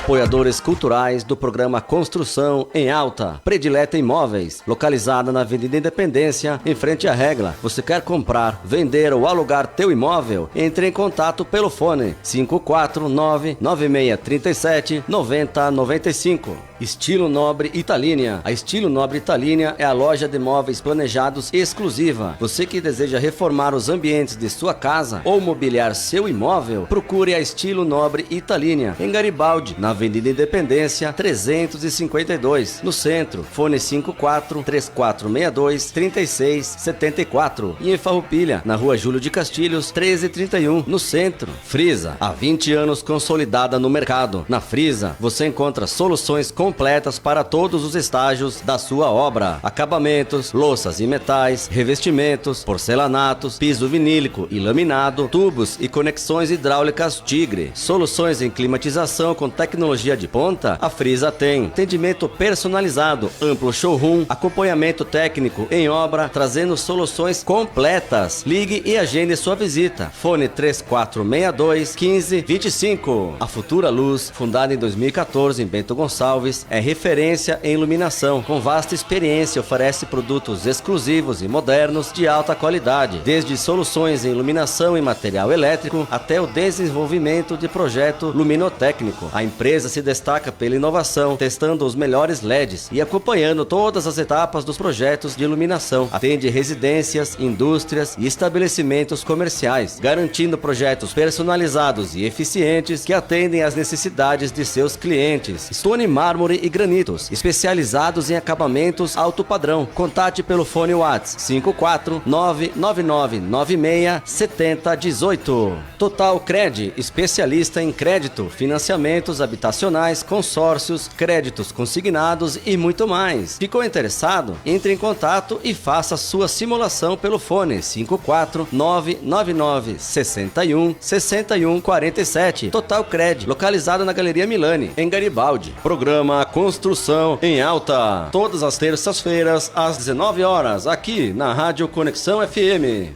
Apoiadores culturais do programa Construção em Alta. Predileta Imóveis, localizada na Avenida Independência, em frente à Regla. Você quer comprar, vender ou alugar teu imóvel? Entre em contato pelo fone 549-9637-9095. Estilo Nobre Italínia. A Estilo Nobre Italínia é a loja de móveis planejados exclusiva. Você que deseja reformar os ambientes de sua casa ou mobiliar seu imóvel, procure a Estilo Nobre Italínia, em Garibaldi, na Avenida Independência 352, no centro. Fone 54-3462-3674. E em Farroupilha, na Rua Júlio de Castilhos 1331, no centro. Frisa, há 20 anos consolidada no mercado. Na Frisa, você encontra soluções completas para todos os estágios da sua obra: acabamentos, louças e metais, revestimentos, porcelanatos, piso vinílico e laminado, tubos e conexões hidráulicas Tigre. Soluções em climatização com tecnologia de ponta? A Frisa tem. Atendimento personalizado, amplo showroom, acompanhamento técnico em obra, trazendo soluções completas. Ligue e agende sua visita. Fone 3462-1525. A Futura Luz, fundada em 2014 em Bento Gonçalves, é referência em iluminação. Com vasta experiência, oferece produtos exclusivos e modernos de alta qualidade, desde soluções em iluminação e material elétrico até o desenvolvimento de projeto luminotécnico. A empresa se destaca pela inovação, testando os melhores LEDs e acompanhando todas as etapas dos projetos de iluminação. Atende residências, indústrias e estabelecimentos comerciais, garantindo projetos personalizados e eficientes que atendem às necessidades de seus clientes. Stone Mármore e granitos, especializados em acabamentos alto padrão. Contate pelo fone WhatsApp 54999967018. Total Cred, especialista em crédito, financiamentos habitacionais, consórcios, créditos consignados e muito mais. Ficou interessado? Entre em contato e faça sua simulação pelo fone 54999616147. Total Cred, localizado na Galeria Milani, em Garibaldi. Programa Construção em Alta, todas as terças-feiras às 19 horas, aqui na Rádio Conexão FM.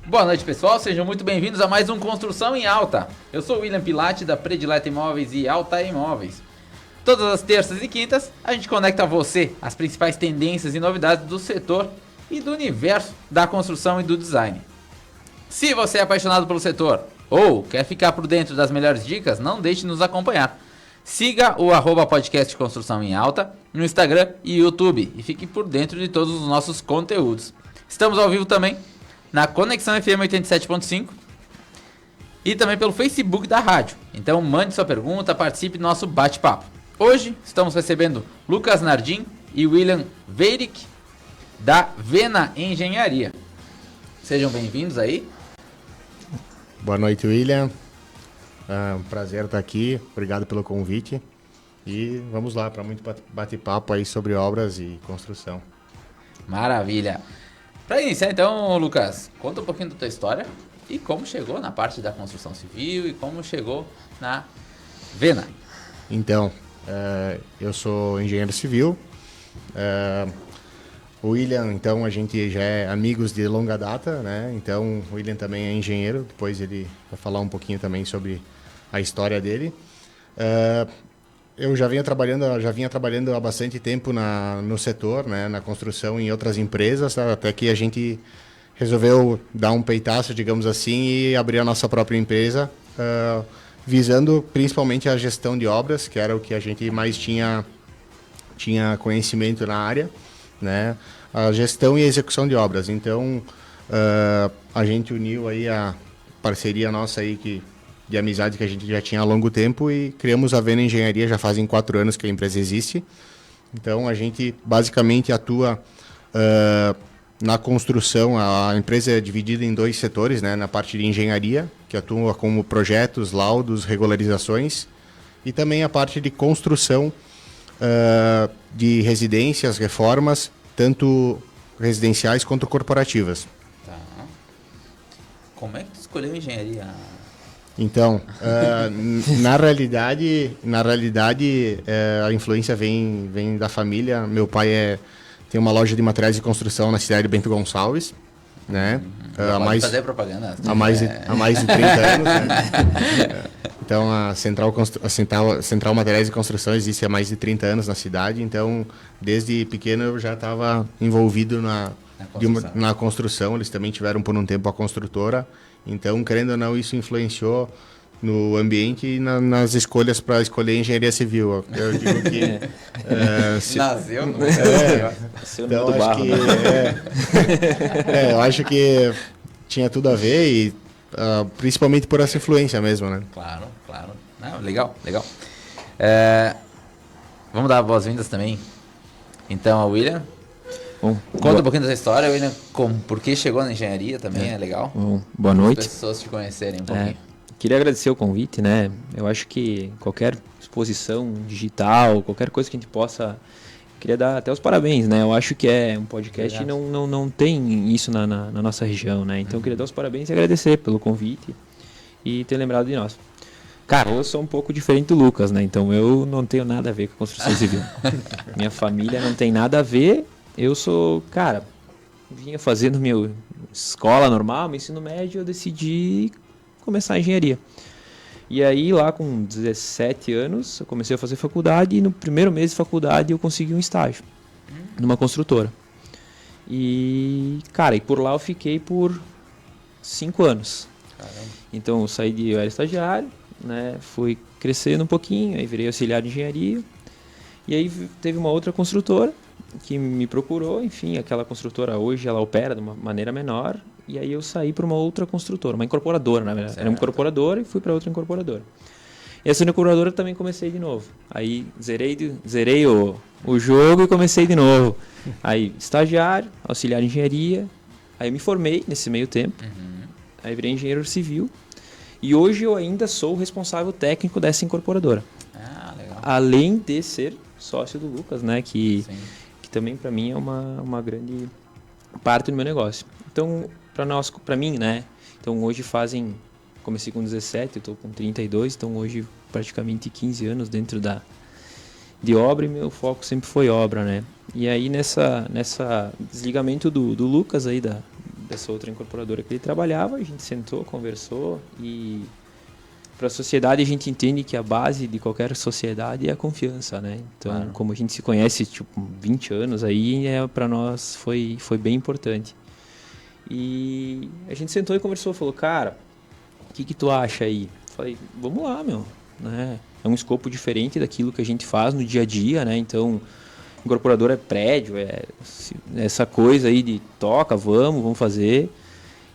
Boa noite, pessoal, sejam muito bem-vindos a mais um Construção em Alta. Eu sou o William Pilate, da Predileta Imóveis e Alta Imóveis. Todas as terças e quintas, a gente conecta a você as principais tendências e novidades do setor e do universo da construção e do design. Se você é apaixonado pelo setor ou quer ficar por dentro das melhores dicas, não deixe de nos acompanhar. Siga o @podcast Construção em Alta no Instagram e YouTube e fique por dentro de todos os nossos conteúdos. Estamos ao vivo também na Conexão FM 87.5 e também pelo Facebook da rádio. Então mande sua pergunta, participe do nosso bate-papo. Hoje estamos recebendo Lucas Nardim e William Veirick da Vena Engenharia. Sejam bem-vindos aí. Boa noite, William. Um prazer estar aqui. Obrigado pelo convite. E vamos lá para muito bate-papo aí sobre obras e construção. Maravilha. Para iniciar então, Lucas, conta um pouquinho da tua história e como chegou na parte da construção civil e como chegou na Vena. Então, eu sou engenheiro civil. O William, então, a gente já é amigos de longa data, né? Então, o William também é engenheiro. Depois ele vai falar um pouquinho também sobre a história dele. Eu já vinha trabalhando há bastante tempo no setor, né? Na construção em outras empresas, até que a gente resolveu dar um peitaço, digamos assim, e abrir a nossa própria empresa, visando principalmente a gestão de obras, que era o que a gente mais tinha conhecimento na área, né? A gestão e a execução de obras. Então, a gente uniu aí a parceria nossa aí de amizade que a gente já tinha há longo tempo e criamos a Vena Engenharia, já fazem 4 anos que a empresa existe. Então, a gente basicamente atua na construção. A empresa é dividida em 2 setores, né? Na parte de engenharia, que atua como projetos, laudos, regularizações, e também a parte de construção de residências, reformas, tanto residenciais quanto corporativas. Tá. Como é que tu escolheu engenharia? Então, na realidade, a influência vem da família. Meu pai tem uma loja de materiais de construção na cidade de Bento Gonçalves, né? Pode fazer propaganda. Há mais de 30 anos, né? Então, a Central Materiais e Construção existe há mais de 30 anos na cidade. Então, desde pequeno eu já estava envolvido na construção. Eles também tiveram por um tempo a construtora. Então, querendo ou não, isso influenciou no ambiente e nas escolhas para escolher engenharia civil. Eu digo que... Nasceu no então, acho que... eu acho que tinha tudo a ver e principalmente por essa influência mesmo, né? Claro. Não, legal. Vamos dar boas-vindas também, então, ao William. Conta um pouquinho dessa história, William, por que chegou na engenharia também, é legal. Boa noite. As pessoas te conhecerem um pouquinho. Queria agradecer o convite, né? Eu acho que qualquer exposição digital, qualquer coisa que a gente possa... Queria dar até os parabéns, né? Eu acho que é um podcast e não tem isso na nossa região, né? Então, eu queria dar os parabéns e agradecer pelo convite e ter lembrado de nós. Cara, eu sou um pouco diferente do Lucas, né? Então, eu não tenho nada a ver com a construção civil. Minha família não tem nada a ver. Eu sou, cara, vinha fazendo minha escola normal, meu ensino médio, eu decidi começar a engenharia. E aí, lá com 17 anos, eu comecei a fazer faculdade e no primeiro mês de faculdade eu consegui um estágio numa construtora. E, cara, por lá eu fiquei por 5 anos. Caramba. Então, eu era estagiário, né, fui crescendo um pouquinho, aí virei auxiliar de engenharia. E aí teve uma outra construtora que me procurou, enfim, aquela construtora hoje ela opera de uma maneira menor. E aí eu saí para uma outra construtora, uma incorporadora, na verdade. Era uma incorporadora e fui para outra incorporadora. E essa incorporadora também comecei de novo. Aí zerei o jogo e comecei de novo. Aí estagiário, auxiliar de engenharia. Aí me formei nesse meio tempo. Aí virei engenheiro civil. E hoje eu ainda sou o responsável técnico dessa incorporadora. Legal. Além de ser sócio do Lucas, né? Que também para mim é uma grande parte do meu negócio. Então, para mim, né? Então, hoje comecei com 17, eu estou com 32, então hoje praticamente 15 anos dentro de obra e meu foco sempre foi obra, né? E aí, nessa desligamento do Lucas aí, dessa outra incorporadora que ele trabalhava, a gente sentou, conversou e para a sociedade a gente entende que a base de qualquer sociedade é a confiança, né? Então, como a gente se conhece, tipo, 20 anos aí, para nós foi bem importante. E a gente sentou e conversou, falou, cara, o que tu acha aí? Falei, vamos lá, meu, né? É um escopo diferente daquilo que a gente faz no dia a dia, né? Então, incorporador é prédio, é essa coisa aí de toca, vamos fazer.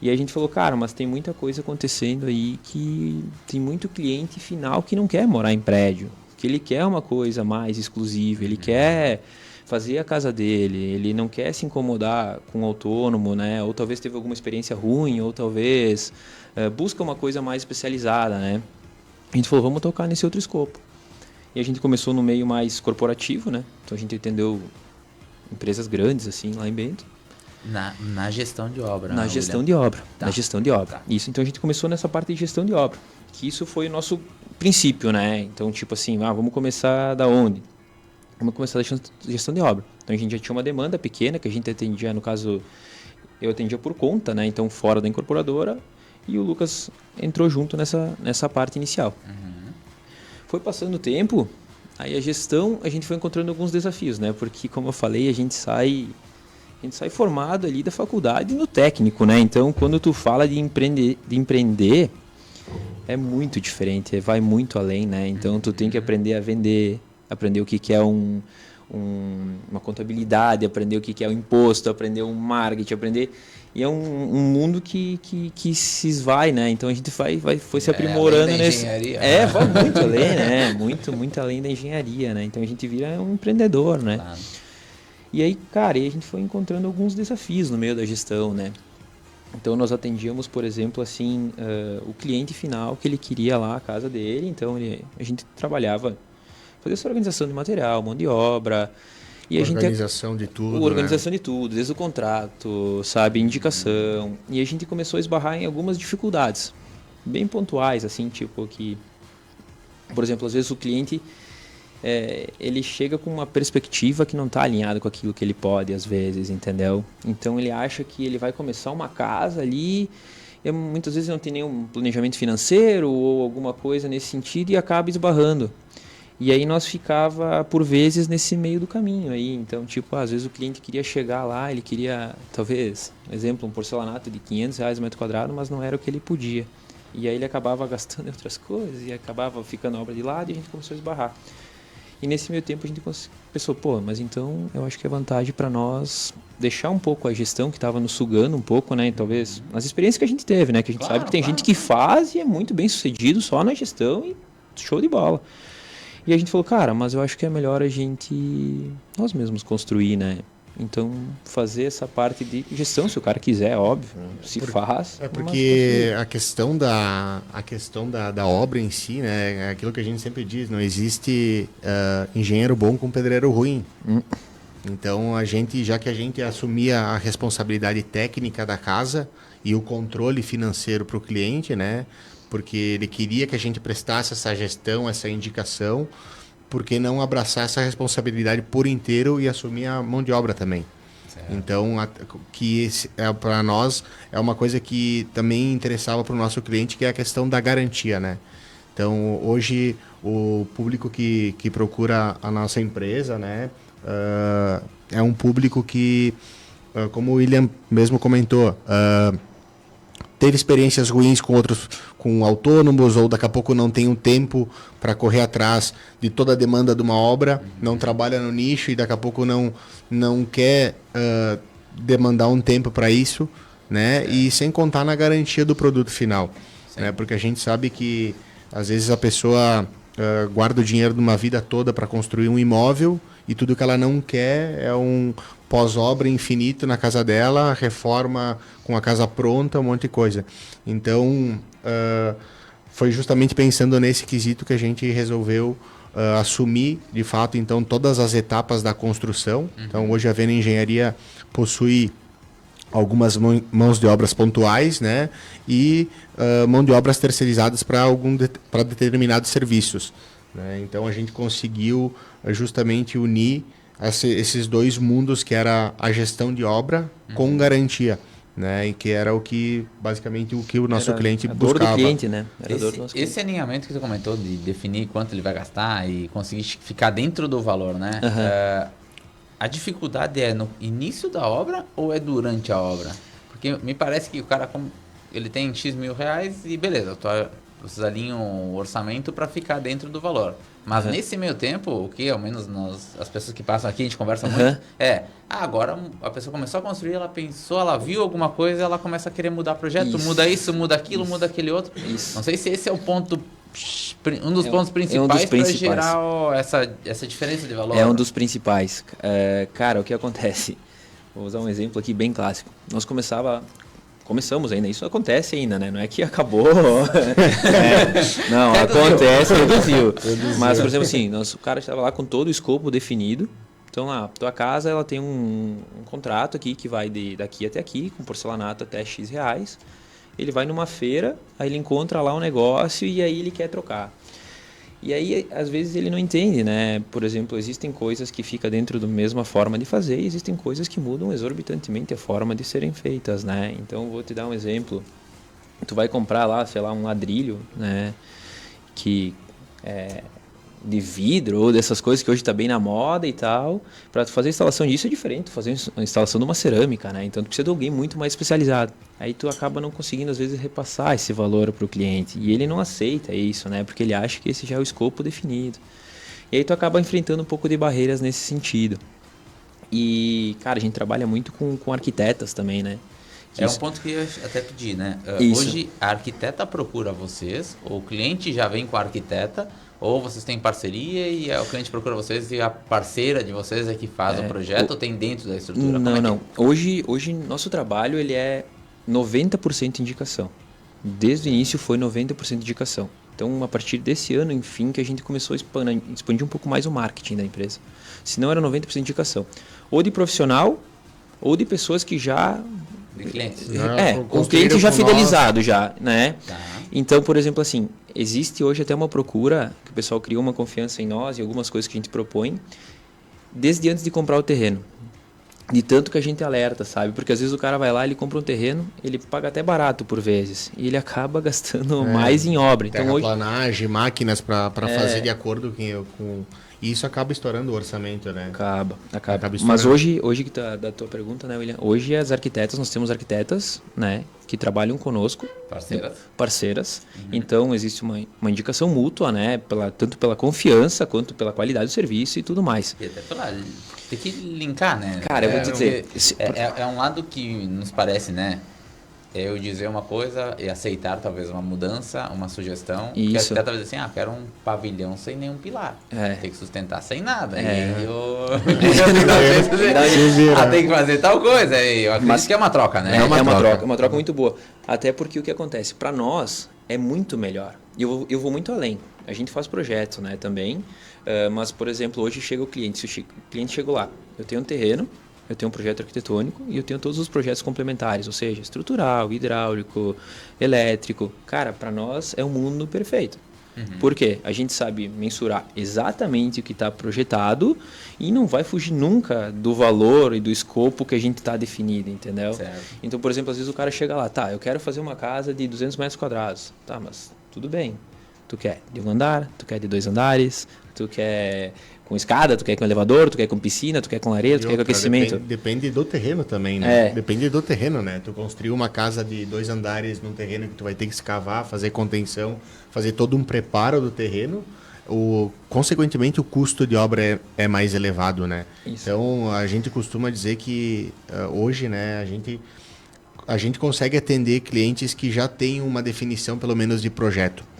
E a gente falou, cara, mas tem muita coisa acontecendo aí que tem muito cliente final que não quer morar em prédio, que ele quer uma coisa mais exclusiva, ele quer fazer a casa dele, ele não quer se incomodar com o autônomo, né? Ou talvez teve alguma experiência ruim, ou talvez busca uma coisa mais especializada, né? A gente falou, vamos tocar nesse outro escopo. E a gente começou no meio mais corporativo, né? Então a gente atendeu empresas grandes, assim, lá em Bento. Na gestão de obra. Na gestão de obra. Tá. Na gestão de obra. Tá. Isso, então a gente começou nessa parte de gestão de obra. Que isso foi o nosso princípio, né? Então, tipo assim, vamos começar da onde? Vamos começar da gestão de obra. Então a gente já tinha uma demanda pequena que a gente atendia, no caso, eu atendia por conta, né? Então fora da incorporadora, e o Lucas entrou junto nessa parte inicial. Foi passando o tempo, aí a gestão, a gente foi encontrando alguns desafios, né? Porque, como eu falei, a gente sai formado ali da faculdade no técnico, né? Então, quando tu fala de empreender, é muito diferente, vai muito além, né? Então, tu tem que aprender a vender, aprender o que é uma contabilidade, aprender o que é o imposto, aprender um marketing, aprender... E é um mundo que se esvai, né? Então, a gente foi se aprimorando nesse... vai muito além, né? Muito além da engenharia, né? Então, a gente vira um empreendedor, né? Claro. E aí, cara, a gente foi encontrando alguns desafios no meio da gestão, né? Então, nós atendíamos, por exemplo, assim, o cliente final que ele queria lá a casa dele. Então, a gente trabalhava, fazia essa organização de material, mão de obra. E organização de tudo, organização de tudo, desde o contrato, sabe, indicação. E a gente começou a esbarrar em algumas dificuldades bem pontuais, assim, tipo que, por exemplo, às vezes o cliente ele chega com uma perspectiva que não está alinhada com aquilo que ele pode, às vezes, entendeu? Então ele acha que ele vai começar uma casa ali, e muitas vezes não tem nenhum planejamento financeiro ou alguma coisa nesse sentido e acaba esbarrando. E aí nós ficava, por vezes, nesse meio do caminho aí. Então, tipo, às vezes o cliente queria chegar lá, ele queria, talvez, exemplo, um porcelanato de R$500 o metro quadrado, mas não era o que ele podia. E aí ele acabava gastando em outras coisas e acabava ficando a obra de lado e a gente começou a esbarrar. E nesse meio tempo a gente pensou, mas então eu acho que é vantagem para nós deixar um pouco a gestão que estava nos sugando um pouco, né? E talvez as experiências que a gente teve, né? Que a gente sabe que tem gente que faz e é muito bem sucedido só na gestão e show de bola. E a gente falou, cara, mas eu acho que é melhor a gente, nós mesmos construir, né? Então, fazer essa parte de gestão, se o cara quiser, óbvio, faz. É porque a questão da obra em si, né? É aquilo que a gente sempre diz, não existe engenheiro bom com pedreiro ruim. Então, já que a gente assumia a responsabilidade técnica da casa e o controle financeiro para o cliente, né? Porque ele queria que a gente prestasse essa gestão, essa indicação, por que não abraçar essa responsabilidade por inteiro e assumir a mão de obra também? Certo. Então, para nós, é uma coisa que também interessava para o nosso cliente, que é a questão da garantia, né? Então, hoje, o público que procura a nossa empresa, né, é um público que, como o William mesmo comentou, teve experiências ruins com autônomos, ou daqui a pouco não tem o tempo para correr atrás de toda a demanda de uma obra, não trabalha no nicho e daqui a pouco não quer demandar um tempo para isso, né? E sem contar na garantia do produto final, né? Porque a gente sabe que às vezes a pessoa guarda o dinheiro de uma vida toda para construir um imóvel e tudo que ela não quer é um pós-obra infinito na casa dela, reforma com a casa pronta, um monte de coisa. Então, foi justamente pensando nesse quesito que a gente resolveu assumir, de fato, então, todas as etapas da construção. Então, hoje a Vena Engenharia possui algumas mãos de obras pontuais, né? E mão de obras terceirizadas para determinados serviços, né? Então, a gente conseguiu justamente unir esses dois mundos, que era a gestão de obra com garantia, né? E que era basicamente o que o nosso cliente buscava. Dor do cliente, né? Esse alinhamento que você comentou de definir quanto ele vai gastar e conseguir ficar dentro do valor, né? A dificuldade é no início da obra ou é durante a obra? Porque me parece que o cara ele tem X mil reais e beleza, vocês alinham o orçamento para ficar dentro do valor. Mas nesse meio tempo, o que ao menos as pessoas que passam aqui, a gente conversa muito, agora a pessoa começou a construir, ela pensou, ela viu alguma coisa, ela começa a querer mudar projeto, muda isso, muda aquilo, muda aquele outro. Não sei se esse é o ponto, um dos pontos principais para gerar essa diferença de valor. É um dos principais. Cara, o que acontece? Vou usar um exemplo aqui bem clássico. Começamos ainda, isso acontece ainda, né? Não é que acabou. Não, acontece, reduziu. Mas, por exemplo, assim, o cara estava lá com todo o escopo definido. Então, lá, tua casa, ela tem um contrato aqui que vai daqui até aqui, com porcelanato até X reais. Ele vai numa feira, aí ele encontra lá um negócio e aí ele quer trocar. E aí, às vezes, ele não entende, né? Por exemplo, existem coisas que ficam dentro da mesma forma de fazer e existem coisas que mudam exorbitantemente a forma de serem feitas, né? Então, vou te dar um exemplo. Tu vai comprar lá, sei lá, um ladrilho, né? Que de vidro ou dessas coisas que hoje está bem na moda e tal. Para tu fazer a instalação disso é diferente, tu fazer a instalação de uma cerâmica, né? Então tu precisa de alguém muito mais especializado. Aí tu acaba não conseguindo às vezes repassar esse valor para o cliente e ele não aceita isso, né? Porque ele acha que esse já é o escopo definido. E aí tu acaba enfrentando um pouco de barreiras nesse sentido. E, cara, a gente trabalha muito com arquitetas também, né? É um ponto que eu até pedi, né? Hoje a arquiteta procura vocês, ou o cliente já vem com a arquiteta, ou vocês têm parceria e o cliente procura vocês e a parceira de vocês é que faz o projeto ou tem dentro da estrutura? Não. Hoje nosso trabalho ele é 90% indicação. Desde o início foi 90% indicação. Então, a partir desse ano, enfim, que a gente começou a expandir um pouco mais o marketing da empresa. Senão era 90% indicação. Ou de profissional, ou de pessoas que já... De clientes. o cliente já fidelizado já, né? Tá. Então, por exemplo, assim, existe hoje até uma procura, que o pessoal criou uma confiança em nós e algumas coisas que a gente propõe, desde antes de comprar o terreno. De tanto que a gente alerta, sabe? Porque às vezes o cara vai lá, ele compra um terreno, ele paga até barato por vezes, e ele acaba gastando mais em obra. Então, hoje, terraplanagem, máquinas para fazer de acordo com... E isso acaba estourando o orçamento, né? Acaba. estourando. Mas hoje que tá da tua pergunta, né, William? Hoje as arquitetas, nós temos arquitetas, né, que trabalham conosco. Parceiras. Então existe uma indicação mútua, né, tanto pela confiança quanto pela qualidade do serviço e tudo mais. E até tem que linkar, né? Cara, eu vou te dizer... É um lado que nos parece, né? Eu dizer uma coisa e aceitar talvez uma mudança, uma sugestão. Isso. Que até talvez assim, quero um pavilhão sem nenhum pilar. Tem que sustentar sem nada. E aí tem que fazer tal coisa. E eu acredito que é uma troca, né? É uma troca muito boa. Até porque o que acontece? Para nós é muito melhor. Eu vou muito além. A gente faz projetos, né, também. Mas, por exemplo, hoje chega o cliente. Se o cliente chegou lá, eu tenho um terreno, eu tenho um projeto arquitetônico e eu tenho todos os projetos complementares, ou seja, estrutural, hidráulico, elétrico. Cara, para nós é um mundo perfeito. Por quê? A gente sabe mensurar exatamente o que está projetado e não vai fugir nunca do valor e do escopo que a gente está definido, entendeu? Certo. Então, por exemplo, às vezes o cara chega lá, eu quero fazer uma casa de 200 metros quadrados. Tá, mas tudo bem. Tu quer de um andar, tu quer de 2 andares, tu quer com escada, tu quer com elevador, tu quer com piscina, tu quer com lareira, tu quer com aquecimento. Depende do terreno também, né? Depende do terreno, né? Tu construir uma casa de 2 andares num terreno que tu vai ter que escavar, fazer contenção, fazer todo um preparo do terreno, consequentemente o custo de obra é mais elevado, né? Isso. Então a gente costuma dizer que hoje, né, a gente consegue atender clientes que já têm uma definição pelo menos de projeto.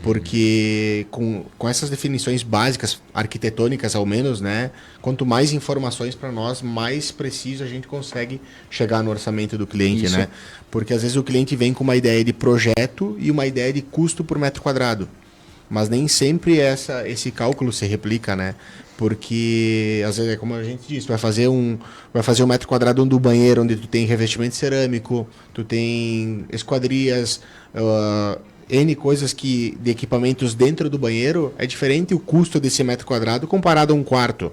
Porque com essas definições básicas, arquitetônicas ao menos, né, quanto mais informações para nós, mais preciso a gente consegue chegar no orçamento do cliente, né? Porque às vezes o cliente vem com uma ideia de projeto e uma ideia de custo por metro quadrado. Mas nem sempre esse cálculo se replica, né? Porque às vezes, como a gente disse, vai fazer um metro quadrado do banheiro onde tu tem revestimento cerâmico, tu tem esquadrias, N coisas de equipamentos dentro do banheiro, é diferente o custo desse metro quadrado comparado a um quarto,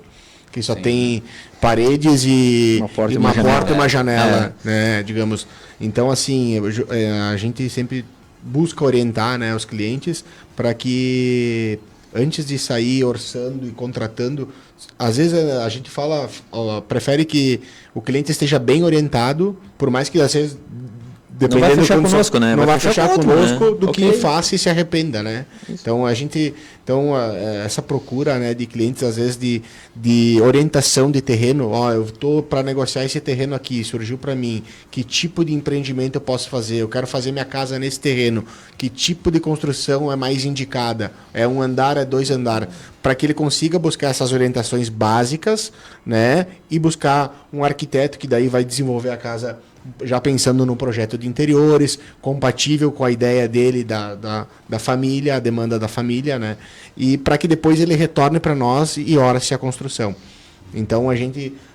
que só tem paredes e uma porta e uma janela, né, digamos. Então, assim, a gente sempre busca orientar, né, os clientes para que, antes de sair orçando e contratando, às vezes a gente prefere que o cliente esteja bem orientado, por mais que às vezes... Não vai fechar conosco, né? Não vai fechar conosco, né? Do Okay. que faça e se arrependa, né? Isso. Então essa procura, né, de clientes, às vezes, de orientação de terreno, eu estou para negociar esse terreno aqui, surgiu para mim, que tipo de empreendimento eu posso fazer? Eu quero fazer minha casa nesse terreno, que tipo de construção é mais indicada? É um andar, é 2 andares? Para que ele consiga buscar essas orientações básicas, né, e buscar um arquiteto que daí vai desenvolver a casa já pensando no projeto de interiores, compatível com a ideia dele, da família, a demanda da família, né? E para que depois ele retorne para nós e ore-se a construção. Então,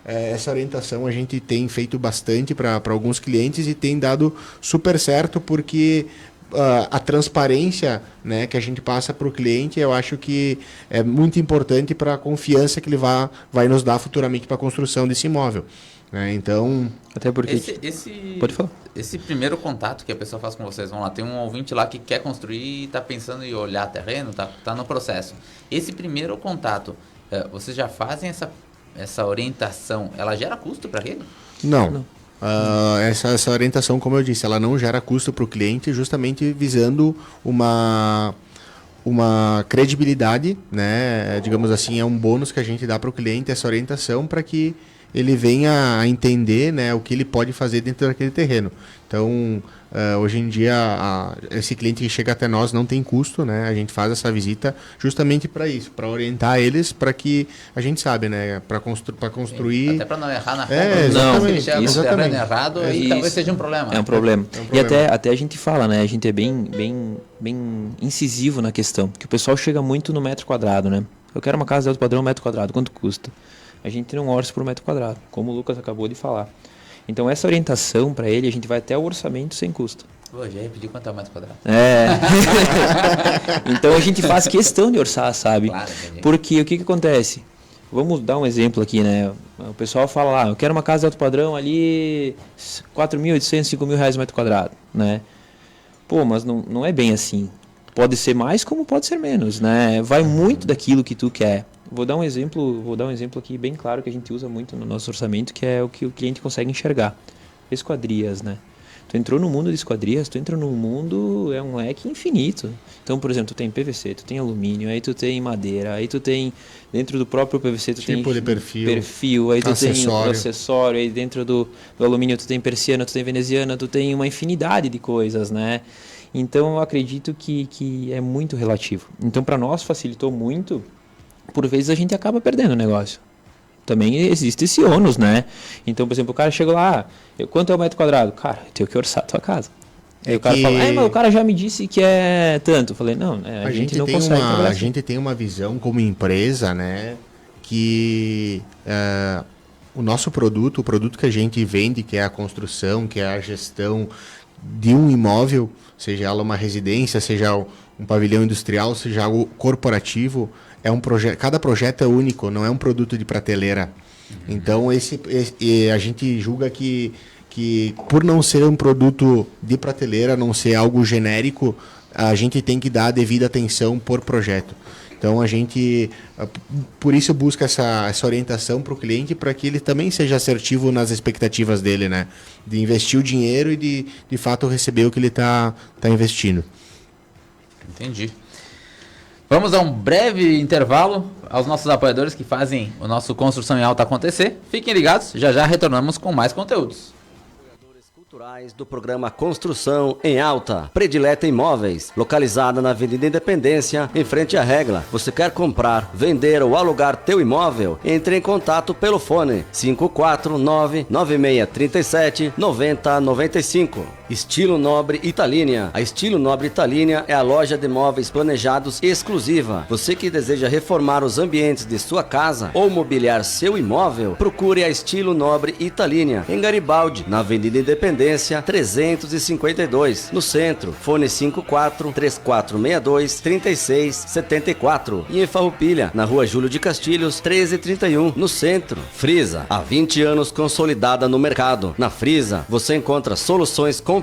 essa orientação a gente tem feito bastante para alguns clientes e tem dado super certo, porque a transparência, né, que a gente passa para o cliente, eu acho que é muito importante para a confiança que ele vai nos dar futuramente para a construção desse imóvel. Então, até porque pode falar. Esse primeiro contato que a pessoa faz com vocês, vamos lá, tem um ouvinte lá que quer construir e está pensando em olhar terreno, tá no processo. Esse primeiro contato, vocês já fazem essa orientação, ela gera custo para ele? Não. Essa orientação, como eu disse, ela não gera custo para o cliente, justamente visando uma credibilidade, né? Digamos assim, é um bônus que a gente dá para o cliente, essa orientação, para que ele venha a entender, né, o que ele pode fazer dentro daquele terreno. Então, hoje em dia, esse cliente que chega até nós não tem custo, né? A gente faz essa visita justamente para isso, para orientar eles, para que a gente sabe, né, para construir... Até para não errar na conta. Exatamente. Se ele chega com o terreno errado, aí talvez seja um problema. É um problema. E até a gente fala, né, a gente é bem incisivo na questão, que o pessoal chega muito no metro quadrado, né? Eu quero uma casa de alto padrão, metro quadrado, quanto custa? A gente não orça por metro quadrado, como o Lucas acabou de falar. Então, essa orientação para ele, a gente vai até o orçamento sem custo. Hoje já ia pedir quanto é o metro quadrado. Então a gente faz questão de orçar, sabe? Claro, entendi. Porque o que acontece? Vamos dar um exemplo aqui, né? O pessoal fala lá, eu quero uma casa de alto padrão ali, 4.800, 5.000 reais o metro quadrado, né? Pô, mas não é bem assim. Pode ser mais como pode ser menos, né? Vai muito daquilo que tu quer. Vou dar um exemplo aqui bem claro que a gente usa muito no nosso orçamento, que é o que o cliente consegue enxergar. Esquadrias, né? Tu entrou no mundo de esquadrias, tu entra num mundo, é um leque infinito. Então, por exemplo, tu tem PVC, tu tem alumínio, aí tu tem madeira, aí tu tem, dentro do próprio PVC, tu tem de perfil, aí tu tem acessório. o acessório, aí dentro do alumínio tu tem persiana, tu tem veneziana, tu tem uma infinidade de coisas, né? Então, eu acredito que é muito relativo. Então, para nós facilitou muito, por vezes a gente acaba perdendo o negócio. Também existe esse ônus, né? Então, por exemplo, o cara chega lá, quanto é o metro quadrado? Cara, eu tenho que orçar a tua casa. Aí o cara fala, mas o cara já me disse que é tanto. Eu falei, não, a gente não consegue trabalhar assim. A gente tem uma visão como empresa, né? Que o nosso produto, o produto que a gente vende, que é a construção, que é a gestão de um imóvel, seja ela uma residência, seja um pavilhão industrial, seja algo corporativo, é um projeto, cada projeto é único, não é um produto de prateleira. Então a gente julga que por não ser um produto de prateleira, não ser algo genérico, a gente tem que dar a devida atenção por projeto. Então a gente, por isso busca essa orientação para o cliente, para que ele também seja assertivo nas expectativas dele, né? De investir o dinheiro e de fato receber o que ele tá investindo. Entendi. Vamos a um breve intervalo aos nossos apoiadores que fazem o nosso Construção em Alta acontecer. Fiquem ligados, já retornamos com mais conteúdos. Culturais do programa Construção em Alta, Predileta Imóveis, localizada na Avenida Independência, em frente à Regla. Você quer comprar, vender ou alugar teu imóvel? Entre em contato pelo fone 549-9637-9095. Estilo Nobre Italínia. A Estilo Nobre Italínia é a loja de móveis planejados exclusiva. Você que deseja reformar os ambientes de sua casa ou mobiliar seu imóvel, procure a Estilo Nobre Italínia, em Garibaldi, na Avenida Independência 352, no centro. Fone 54-3462-3674. E em Farroupilha, na Rua Júlio de Castilhos 1331, no centro. Frisa, há 20 anos consolidada no mercado. Na Frisa, você encontra soluções completas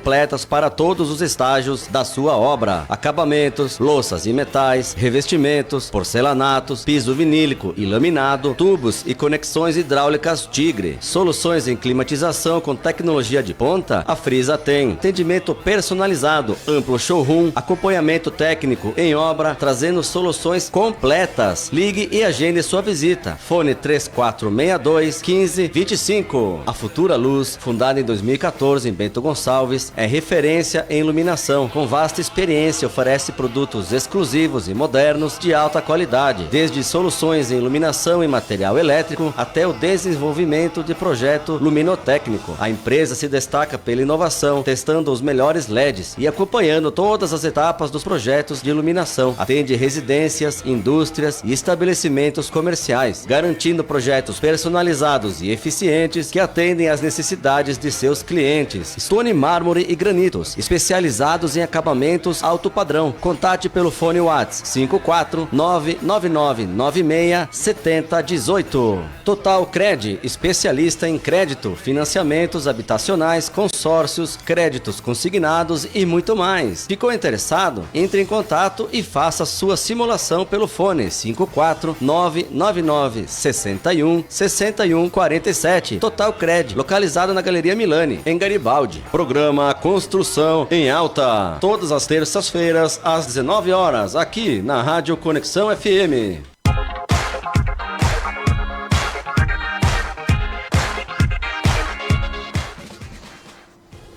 para todos os estágios da sua obra: acabamentos, louças e metais, revestimentos, porcelanatos, piso vinílico e laminado, tubos e conexões hidráulicas Tigre. Soluções em climatização com tecnologia de ponta. A Frisa tem atendimento personalizado, amplo showroom, acompanhamento técnico em obra, trazendo soluções completas. Ligue e agende sua visita. Fone 3462-1525. A Futura Luz, fundada em 2014 em Bento Gonçalves, é referência em iluminação. Com vasta experiência, oferece produtos exclusivos e modernos de alta qualidade, desde soluções em iluminação e material elétrico até o desenvolvimento de projeto luminotécnico. A empresa se destaca pela inovação, testando os melhores LEDs e acompanhando todas as etapas dos projetos de iluminação. Atende residências, indústrias e estabelecimentos comerciais, garantindo projetos personalizados e eficientes que atendem às necessidades de seus clientes. Stone Mármore e Granitos, especializados em acabamentos alto padrão. Contate pelo fone WhatsApp 54999967018. Total Cred, especialista em crédito, financiamentos habitacionais, consórcios, créditos consignados e muito mais. Ficou interessado? Entre em contato e faça sua simulação pelo fone 54999616147. Total Cred, localizado na Galeria Milani, em Garibaldi. Programa Construção em Alta, todas as terças-feiras às 19 horas, aqui na Rádio Conexão FM.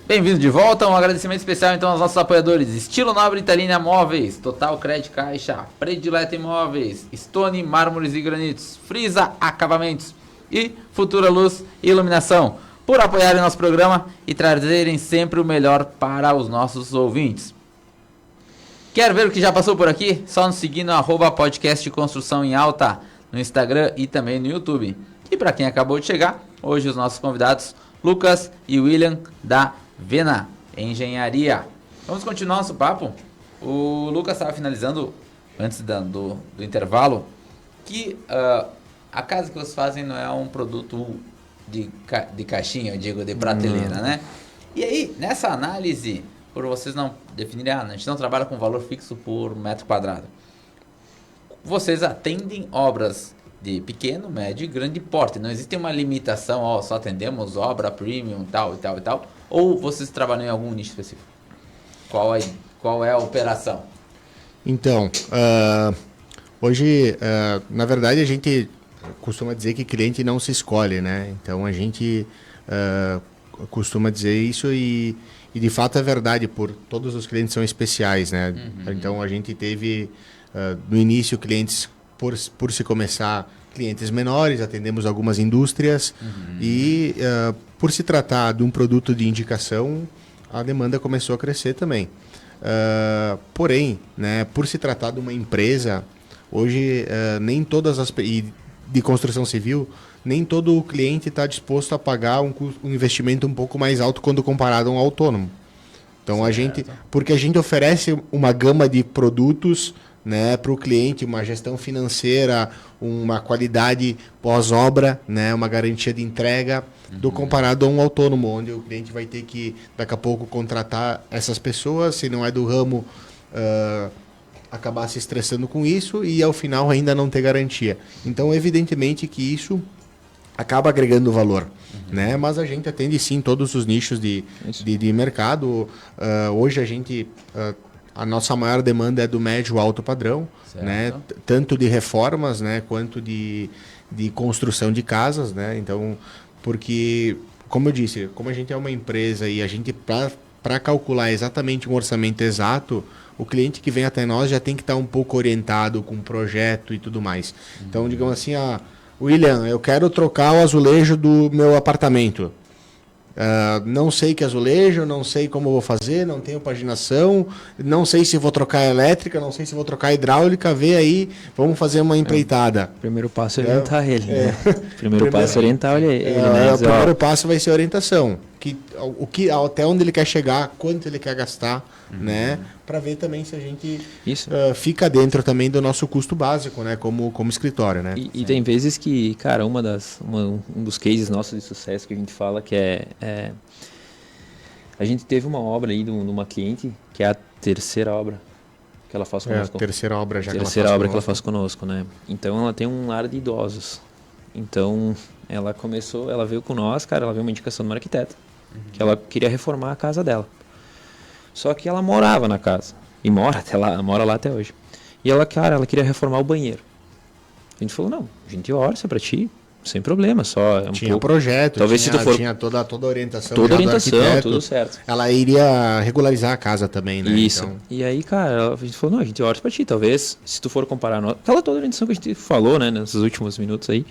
Bem-vindo de volta, um agradecimento especial então aos nossos apoiadores: Estilo Nobre Italínia Móveis, Total Cred Caixa, Predileta Imóveis, Stone Mármores e Granitos, Frisa Acabamentos e Futura Luz e Iluminação, por apoiarem nosso programa e trazerem sempre o melhor para os nossos ouvintes. Quer ver o que já passou por aqui? Só nos seguir no @podcast Construção em Alta no Instagram e também no YouTube. E para quem acabou de chegar, hoje os nossos convidados Lucas e William da Vena Engenharia. Vamos continuar nosso papo. O Lucas estava finalizando, antes do intervalo, que a casa que vocês fazem não é um produto de caixinha, eu digo, de prateleira, né? E aí, nessa análise, por vocês não definirem, a gente não trabalha com valor fixo por metro quadrado. Vocês atendem obras de pequeno, médio e grande porte. Não existe uma limitação, só atendemos obra premium, tal e tal e tal. Ou vocês trabalham em algum nicho específico? Qual é a operação? Então, hoje, na verdade, a gente costuma dizer que cliente não se escolhe, né? Então, a gente costuma dizer isso e de fato é verdade, todos os clientes são especiais, né? Então, a gente teve, no início, clientes, por se começar, clientes menores, atendemos algumas indústrias e, por se tratar de um produto de indicação, a demanda começou a crescer também. Porém, né, por se tratar de uma empresa, hoje nem todas as de construção civil, nem todo o cliente está disposto a pagar um investimento um pouco mais alto quando comparado a um autônomo. Então porque a gente oferece uma gama de produtos, né, para o cliente, uma gestão financeira, uma qualidade pós-obra, né, uma garantia de entrega, do comparado a um autônomo, onde o cliente vai ter que, daqui a pouco, contratar essas pessoas, se não é do ramo, acabar se estressando com isso e, ao final, ainda não ter garantia. Então, evidentemente que isso acaba agregando valor, né? Mas a gente atende, sim, todos os nichos de mercado. Hoje, a nossa maior demanda é do médio alto padrão, né? Tanto de reformas, né, quanto de construção de casas, né? Então, porque, como eu disse, como a gente é uma empresa e a gente, para calcular exatamente um orçamento exato, o cliente que vem até nós já tem que estar um pouco orientado com o projeto e tudo mais. Então, digamos assim, William, eu quero trocar o azulejo do meu apartamento. Não sei que azulejo, não sei como vou fazer, não tenho paginação, não sei se vou trocar elétrica, não sei se vou trocar hidráulica, vê aí, vamos fazer uma empreitada. Primeiro passo é orientar ele, né? Primeiro passo é orientar ele, né? O primeiro passo vai ser a orientação. Até onde ele quer chegar, quanto ele quer gastar, né? Para ver também se a gente fica dentro também do nosso custo básico, né? Como escritório, né? E tem vezes que, cara, um dos cases nossos de sucesso que a gente fala que a gente teve uma obra aí de uma cliente que é a terceira obra que ela faz conosco. A terceira obra já terceira obra que ela faz conosco, né? Então ela tem um lar de idosos. Então ela veio com nós, cara, ela veio uma indicação de uma arquiteta, que ela queria reformar a casa dela. Só que ela morava na casa. E mora lá até hoje. E ela queria reformar o banheiro. A gente falou, não, a gente orça pra ti, sem problema, só tinha projeto, talvez tinha toda a orientação. Toda a orientação, tudo certo. Ela iria regularizar a casa também, né? Isso. Então... E aí, cara, a gente falou, não, a gente orça pra ti, talvez, se tu for comparar aquela toda a orientação que a gente falou, né, nesses últimos minutos aí,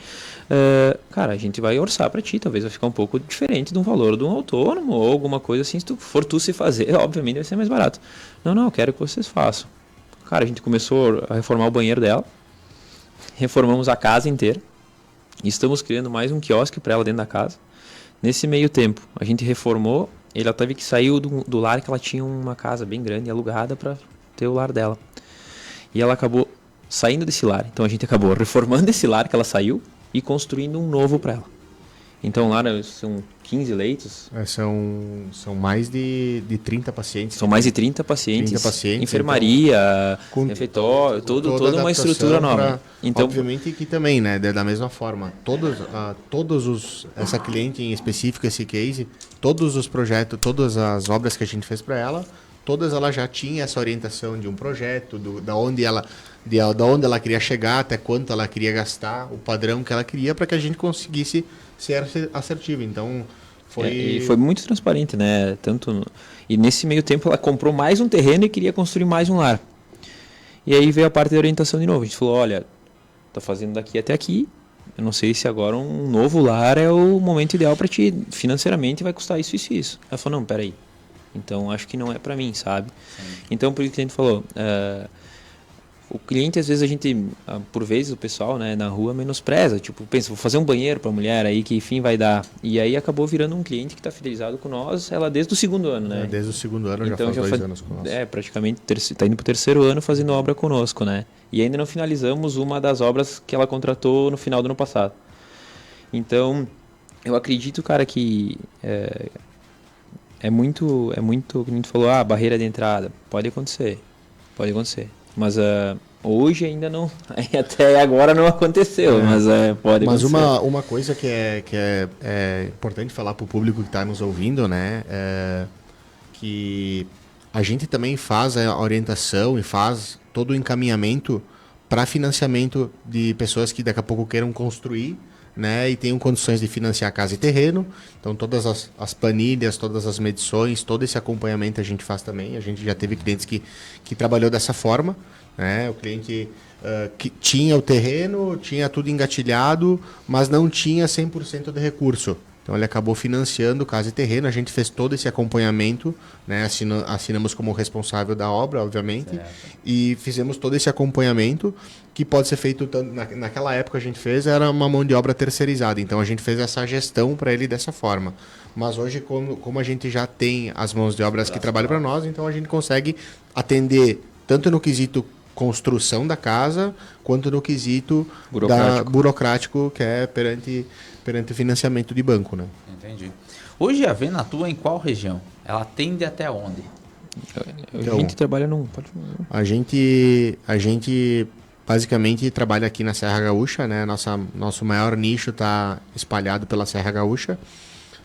cara, a gente vai orçar pra ti, talvez vai ficar um pouco diferente do valor de um autônomo ou alguma coisa assim, se tu for se fazer, obviamente vai ser mais barato. Não, eu quero que vocês façam. Cara, a gente começou a reformar o banheiro dela, reformamos a casa inteira, e estamos criando mais um quiosque para ela dentro da casa. Nesse meio tempo, a gente reformou, ela teve que sair do lar, que ela tinha uma casa bem grande, alugada para ter o lar dela. E ela acabou saindo desse lar. Então a gente acabou reformando esse lar que ela saiu e construindo um novo para ela. Então lá são 15 leitos. São mais de 30 pacientes. São mais de 30 pacientes. Enfermaria, então, refeitório, toda uma estrutura nova. Então, obviamente que também, né, da mesma forma, essa cliente em específico, esse case, todos os projetos, todas as obras que a gente fez para ela, todas ela já tinha essa orientação de um projeto, da onde ela queria chegar, até quanto ela queria gastar, o padrão que ela queria, para que a gente conseguisse ser assertivo. Então foi muito transparente, né? E nesse meio tempo ela comprou mais um terreno e queria construir mais um lar. E aí veio a parte da orientação de novo. A gente falou, olha, tá fazendo daqui até aqui. Eu não sei se agora um novo lar é o momento ideal para ti. Financeiramente vai custar isso, isso e isso. Ela falou, não, peraí. Então acho que não é para mim, sabe? Sim. Então por isso que a gente falou, O cliente, às vezes, a gente, por vezes, o pessoal, né, na rua menospreza. Tipo, pensa, vou fazer um banheiro para a mulher aí, que fim vai dar? E aí acabou virando um cliente que está fidelizado com nós, ela desde o segundo ano, né? Desde o segundo ano, Então, já faz 2 anos com nós. Praticamente está indo para o terceiro ano fazendo obra conosco, né? E ainda não finalizamos uma das obras que ela contratou no final do ano passado. Então, eu acredito, cara, que é muito, como a gente falou, barreira de entrada. Pode acontecer. Mas hoje ainda não, até agora não aconteceu, mas pode acontecer. Mas uma coisa que é importante falar para o público que está nos ouvindo, né, que a gente também faz a orientação e faz todo o encaminhamento para financiamento de pessoas que daqui a pouco queiram construir, né, e tenham condições de financiar casa e terreno. Então todas as planilhas, todas as medições, todo esse acompanhamento a gente faz também. A gente já teve clientes que trabalhou dessa forma, né? O cliente que tinha o terreno, tinha tudo engatilhado, mas não tinha 100% de recurso. Então ele acabou financiando casa e terreno, a gente fez todo esse acompanhamento, né? Assinamos como responsável da obra, obviamente, certo. E fizemos todo esse acompanhamento que pode ser feito, naquela época a gente fez, era uma mão de obra terceirizada, então a gente fez essa gestão para ele dessa forma. Mas hoje, como a gente já tem as mãos de obras que trabalham para nós, então a gente consegue atender tanto no quesito construção da casa, quanto no quesito burocrático que é perante financiamento de banco, né? Entendi. Hoje a Vena atua em qual região? Ela atende até onde? Então, a gente trabalha A gente basicamente trabalha aqui na Serra Gaúcha, né? Nosso maior nicho está espalhado pela Serra Gaúcha.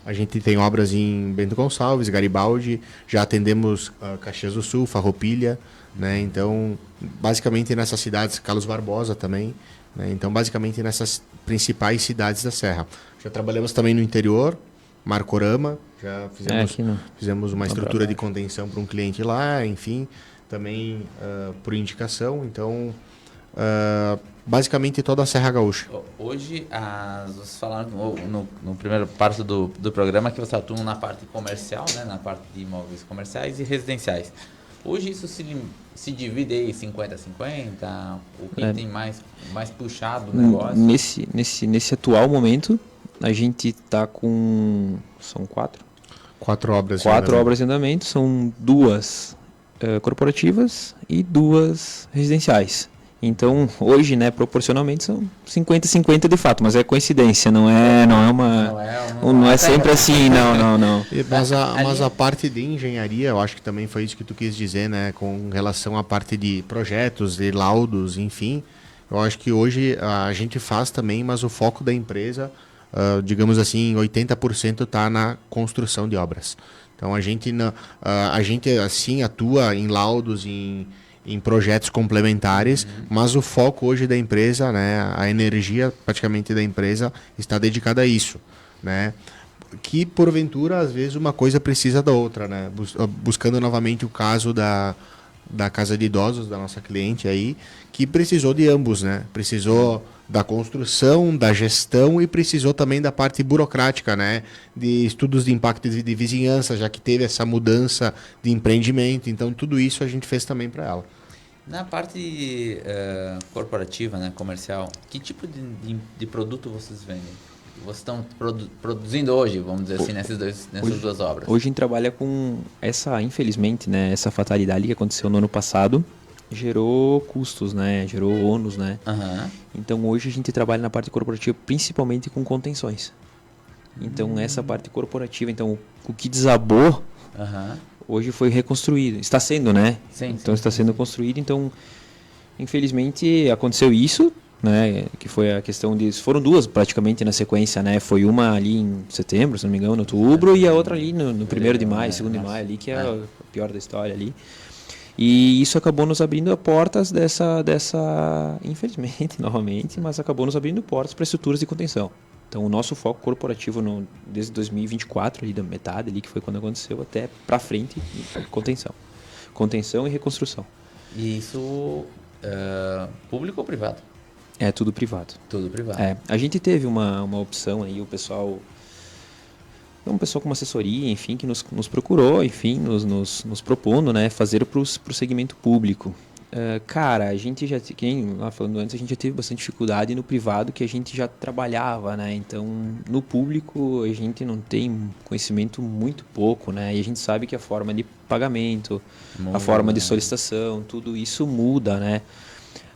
A gente tem obras em Bento Gonçalves, Garibaldi, já atendemos Caxias do Sul, Farroupilha, né? Então, basicamente nessas cidades, Carlos Barbosa também, né? Então, basicamente nessas principais cidades da Serra. Já trabalhamos também no interior, Marcorama, já fizemos uma estrutura de contenção para um cliente lá, enfim, também por indicação. Então, basicamente toda a Serra Gaúcha. Hoje, vocês falaram no primeiro parte do programa que você atua na parte comercial, né, na parte de imóveis comerciais e residenciais. Hoje isso se divide aí 50-50, o que tem mais puxado o negócio? Nesse atual momento, a gente está com... São 4 obras. 4 obras em andamento, são 2 corporativas e 2 residenciais. Então, hoje, né, proporcionalmente são 50-50 de fato, mas é coincidência, não é sempre assim, não. Mas a parte de engenharia, eu acho que também foi isso que tu quis dizer, né, com relação à parte de projetos, de laudos, enfim. Eu acho que hoje a gente faz também, mas o foco da empresa, digamos assim, 80% está na construção de obras. Então, a gente assim atua em laudos, em projetos complementares, mas o foco hoje da empresa, né, a energia praticamente da empresa está dedicada a isso, né? Que porventura às vezes uma coisa precisa da outra, né? Buscando novamente o caso da casa de idosos da nossa cliente aí, que precisou de ambos, né? Precisou da construção, da gestão e precisou também da parte burocrática, né? De estudos de impacto de vizinhança, já que teve essa mudança de empreendimento. Então, tudo isso a gente fez também para ela. Na parte corporativa, né, comercial, que tipo de produto vocês vendem? Vocês estão produzindo hoje, vamos dizer assim, nessas 2 obras? Hoje a gente trabalha com infelizmente, né, essa fatalidade que aconteceu no ano passado, gerou custos, né, gerou ônus, né? Uhum. Então hoje a gente trabalha na parte corporativa principalmente com contenções. Então essa parte corporativa, então o que desabou, hoje foi reconstruído. Está sendo, né? Sim, então está sendo construído, então infelizmente aconteceu isso, né, que foi a questão de... Foram 2 praticamente na sequência, né? Foi uma ali em setembro, se não me engano, em outubro, e a outra ali no 1º de maio, 2º de maio ali, que é a pior da história ali. E isso acabou nos abrindo portas dessa infelizmente, novamente, mas acabou nos abrindo portas para estruturas de contenção. Então, o nosso foco corporativo desde 2024, ali da metade, ali, que foi quando aconteceu, até para frente, contenção. Contenção e reconstrução. E isso público ou privado? É tudo privado. Tudo privado. A gente teve uma opção aí, o pessoal com uma assessoria, enfim, que nos procurou, enfim, nos propondo, né, fazer para o segmento público. Cara, a gente já, quem lá falando antes, a gente já teve bastante dificuldade no privado que a gente já trabalhava, né? Então, no público a gente não tem conhecimento muito pouco, né? E a gente sabe que a forma de pagamento, a forma de solicitação, tudo isso muda, né?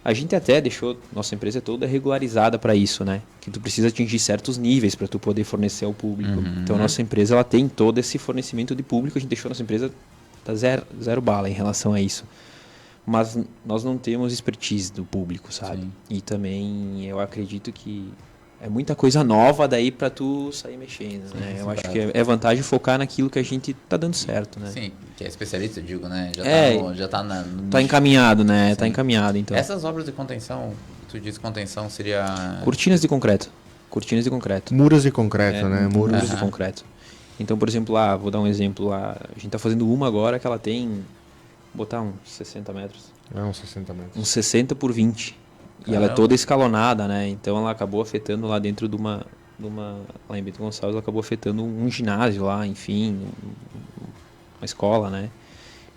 A gente até deixou, nossa empresa toda regularizada para isso, né? Que tu precisa atingir certos níveis para tu poder fornecer ao público. Então, nossa empresa ela tem todo esse fornecimento de público, a gente deixou nossa empresa tá zero bala em relação a isso. Mas nós não temos expertise do público, sabe? Sim. E também eu acredito que é muita coisa nova daí para tu sair mexendo, né? Sim, eu acho que é vantagem focar naquilo que a gente tá dando certo, né? Sim, que é especialista, eu digo, né? Já tá tá encaminhado, né? Sim. Tá encaminhado, então. Essas obras de contenção, tu diz contenção seria... Cortinas de concreto. Muros de concreto, né? Muros de concreto. Então, por exemplo, lá, vou dar um exemplo lá. A gente tá fazendo uma agora que ela tem... botar uns 60 metros. Uns 60 metros. Uns 60 por 20. Caramba. E ela é toda escalonada, né? Então ela acabou afetando lá dentro de uma lá em Bento Gonçalves, ela acabou afetando um ginásio lá, enfim, uma escola, né?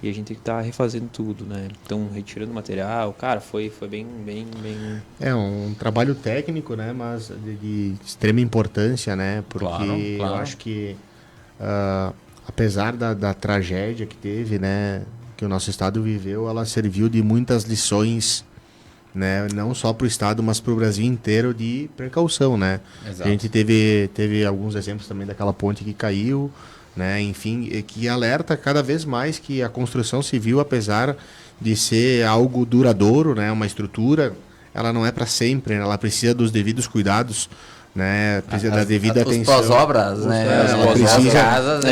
E a gente tem que estar refazendo tudo, né? Então, retirando material, cara, foi bem... É um trabalho técnico, né? Mas de extrema importância, né? Porque claro. Eu acho que, apesar da tragédia que teve, né? Que o nosso estado viveu, ela serviu de muitas lições, né? Não só para o estado, mas para o Brasil inteiro, de precaução, né? Exato. A gente teve alguns exemplos também daquela ponte que caiu, né? Enfim, que alerta cada vez mais que a construção civil, apesar de ser algo duradouro, né? Uma estrutura, ela não é para sempre, né? Ela precisa dos devidos cuidados, né? Precisa da devida atenção. As pós-obras, né? As casas,